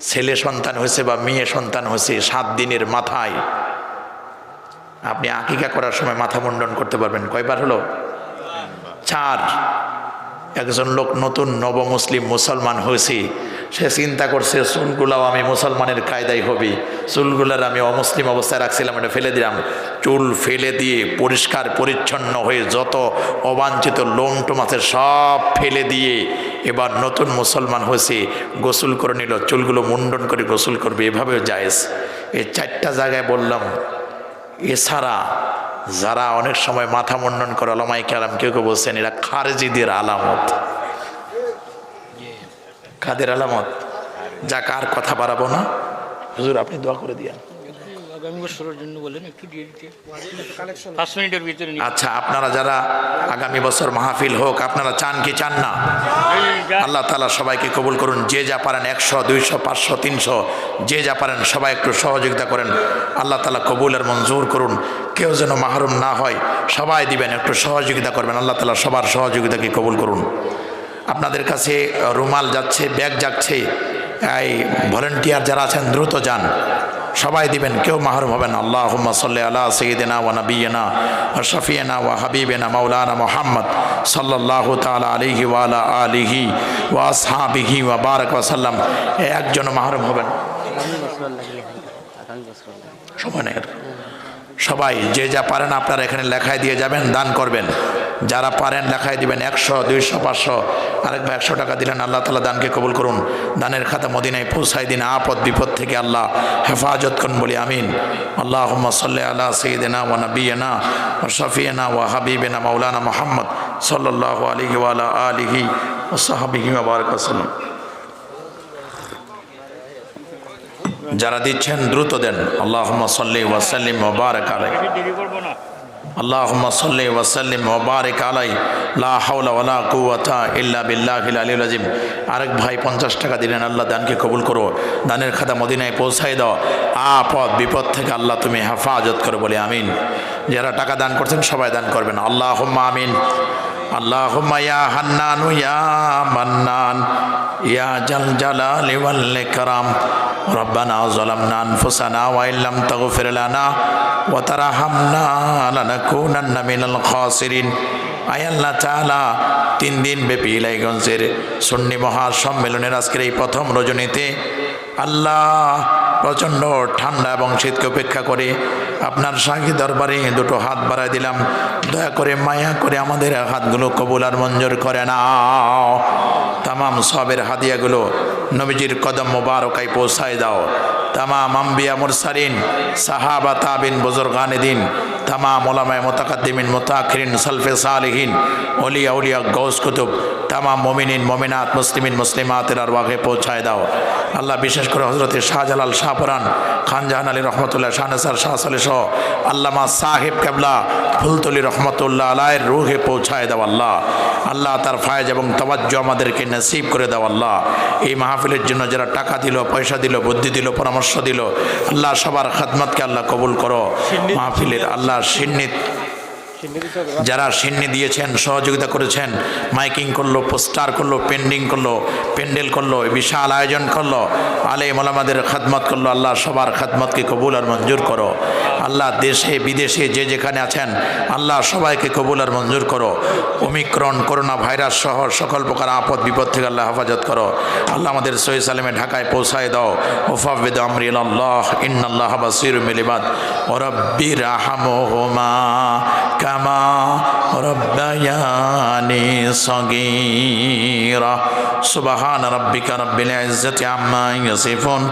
Speaker 1: ছেলে সন্তান হয়েছে বা মেয়ে সন্তান হয়েছে 7 দিনের মাথায় আপনি আকিকা করার সময় মাথা মুন্ডন করতে পারবেন। কয়বার হলো? 4। একজন লোক নতুন নবমুসলিম মুসলমান হয়েছে, সে চিন্তা করছে চুলগুলাও আমি মুসলমানের কায়দায় হবে, চুলগুলার আমি অমুসলিম অবস্থায় রাখছিলাম, এটা ফেলে দিলাম। চুল ফেলে দিয়ে পরিষ্কার পরিচ্ছন্ন হয়ে যত অবাঞ্ছিত লোমটোম আছে সব ফেলে দিয়ে এবার নতুন মুসলমান হয়েছে, গোসল করে নিল, চুলগুলো মুন্ডন করে গোসল করবে, এভাবেও জায়েজ। এই 4টা জায়গায় বললাম এছাড়া যারা অনেক সময় মাথা মুন্ডন করে ওলামায়ে কেরাম কেউ কেউ বলছেন এরা খারেজিদের আলামত। কাদের আলামত? যাক আর কথা বাড়াবো না, হুজুর আপনি দোয়া করে দিয়েন।
Speaker 3: আগামী বছরের জন্য বলেন একটু দিয়ে দিতে 5 মিনিটের ভিতরে।
Speaker 1: আচ্ছা, আপনারা যারা আগামী বছর মাহফিল হোক আপনারা চান কি চান না? আল্লাহ তাআলা সবাইকে কবুল করুন। যে যা পারেন 100, 200, 500, 300 যে যা পারেন সবাই একটু সহযোগিতা করেন। আল্লাহ তাআলা কবুল আর মঞ্জুর করুন। কেউ যেন মাহরুম না হয়, সবাই দিবেন, একটু সহযোগিতা করবেন। আল্লাহ তাআলা সবার সহযোগিতাকে কবুল করুন। আপনাদের কাছে রুমাল যাচ্ছে, ব্যাগ যাচ্ছে, এই ভলেন্টিয়ার যারা আছেন দ্রুত যান, সবাই দিবেন, কেউ মাহরুম হবেন। আল্লাহুম্মা সাল্লি আলা সাইয়্যিদিনা ওয়া নাবিয়িনা ওয়া শাফিয়িনা ওয়া হাবিবিনা মাওলানা মুহাম্মদ সাল্লাল্লাহু তাআলা আলাইহি ওয়া আলা আলিহি ওয়া আসহাবিহি ওয়া বারাক ওয়া সাল্লাম। একজন মাহরুম হবেন, সময় নেই। সবাই যে যা পারেন আপনারা এখানে লেখায় দিয়ে যাবেন, দান করবেন। যারা পারেন লেখায় দিবেন, 100, 200, 500। আরেক ভাই 100 টাকা দিলেন। আল্লাহ তাআলা দানকে কবুল করুন। দানের খাতা মদিনায় পৌঁছায় দিন, আপদ বিপদ থেকে আল্লাহ হেফাজত করুন বলি আমিন। আল্লাহুম্মা সাল্লি আলা সাইয়্যিদিনা ওয়া নাবিয়িনা ওয়া শাফিয়িনা ওয়া হাবিবিনা মাওলানা মুহাম্মদ সাল্লাল্লাহু আলাইহি ওয়া আলা আলিহি ওয়া সাহবিহি ওয়া বারাক ওয়া সাল্লাম। যারা দিচ্ছেন দ্রুত দেন। আল্লাহুম্মা সাল্লি ওয়া সাল্লিম ওয়া বারাক আলাইহি। আল্লাহুম্মা সাল্লি ওয়া সাল্লিম ওয়া বারিক আলাইহি লা হাওলা ওয়ালা কুওয়াতা ইল্লা বিল্লাহিল আলিয়্যিল আযীম। আরেক ভাই 50 টাকা দিলেন। আল্লাহ দানকে কবুল করো। দানের খাতা মদিনায় পৌঁছাই দাও। আপদ বিপদ থেকে আল্লাহ তুমি হেফাজত করো বলে আমিন। যারা টাকা দান করছেন সবাই দান করবেন। আল্লাহুম্মা আমিন। আল্লাহুম্মা ইয়া হান্নানু ইয়া মান্নান ইয়া জাল জালালি ওয়াল ইকরাম রব্বানা যালামনা আনফুসানা ওয়া ইল্লাম তাগফির লানা ওয়া তারহামনা লানাকুনান্না মিনাল খাসিরিন। আয় আল্লাহ তাআলা, 3 দিন ব্যাপী ইলাইগঞ্জের সুন্নি মহাসম্মেলনের আজকের এই প্রথম রজনীতে আল্লাহ প্রচণ্ড ঠান্ডা এবং শীতকে উপেক্ষা করে আপনার শাহী দরবারে দুটো হাত বাড়ায় দিলাম। দয়া করে মায়া করে আমাদের হাতগুলো কবুল আর মঞ্জুর করে নাও। তামাম সবের হাদিয়াগুলো নবীজির কদম মোবারকায় পৌঁছায় দাও। তামাম আম্বিয়া মুরসালিন, সাহাবা, তাবিন, বুজুরগানে দিন, তামাম উলামায়ে মুতাকাদ্দিমিন, মুতাআখিরিন, সালফে সালিহিন, ওলিয়া উলিয়া, গৌস কুতুব, তামাম মুমিনিন মুমিনাত, মুসলিমিন মুসলিমাতের আরওয়াহে পৌঁছায় দাও। আল্লাহ বিশেষ করে হযরতে শাহজালাল শাহপুরান, খান জাহান আলী রহমতুল্লাহ, শাহনেসার শাহ সালে সহ আল্লামা সাহেব কেবলা ফুলতলি রহমতুল্লাহ আলাইহির রূহে পৌঁছায় দাও। আল্লাহ আল্লাহ তার ফায়েজ এবং তাওয়াজ্জু আমাদেরকে নসিব করে দাও। আল্লাহ এই মাহফিলের জন্য যারা টাকা দিল, পয়সা দিল, বুদ্ধি দিল, পরামর্শ দিল, আল্লাহ সবার খেদমতকে আল্লাহ কবুল করো। মাহফিলের আল্লাহ সিন্নিত যারা সিন্নি দিয়েছেন, সহযোগিতা করেছেন, মাইকিং করলো, পোস্টার করলো, পেন্ডিং করলো, প্যান্ডেল করলো, বিশাল আয়োজন করলো, আলেম ওলামাদের খেদমত করলো, আল্লাহ সবার খেদমতকে কবুল আর মঞ্জুর করো। আল্লাহ দেশে বিদেশে যে যেখানে আছেন আল্লাহ সবাইকে কবুল আর মঞ্জুর করো। ওমিক্রন, করোনা ভাইরাস সহ সকল প্রকার আপদ বিপদ থেকে আল্লাহ হেফাজত করো। আল্লাহ আমাদের সহি সালেমে ঢাকায় পৌঁছায় দাও। ওয়াফাবিদ আমরি ইলাল্লাহ ইন্নাল্লাহ বাসীরুম বিল ইবাদ ওয়া রাব্বির রাহমহুমা কামা রাব্বায়ানি সগীরা। সুবহানা রাব্বিকা রাব্বিল ইজ্জাতি আম্মা ইয়াসিফুন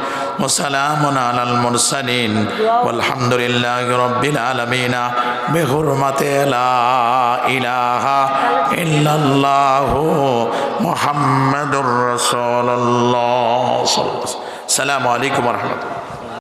Speaker 1: ওয়া সালামুন আলাল মুরসালিন ওয়ালহামদুলিল্লাহি রাব্বিল আলামিন। বিহুরমাতি লা ইলাহা ইল্লাল্লাহু মুহাম্মাদুর রাসূলুল্লাহ। আসসালামু আলাইকুম ওয়া রাহমাতুল্লাহ।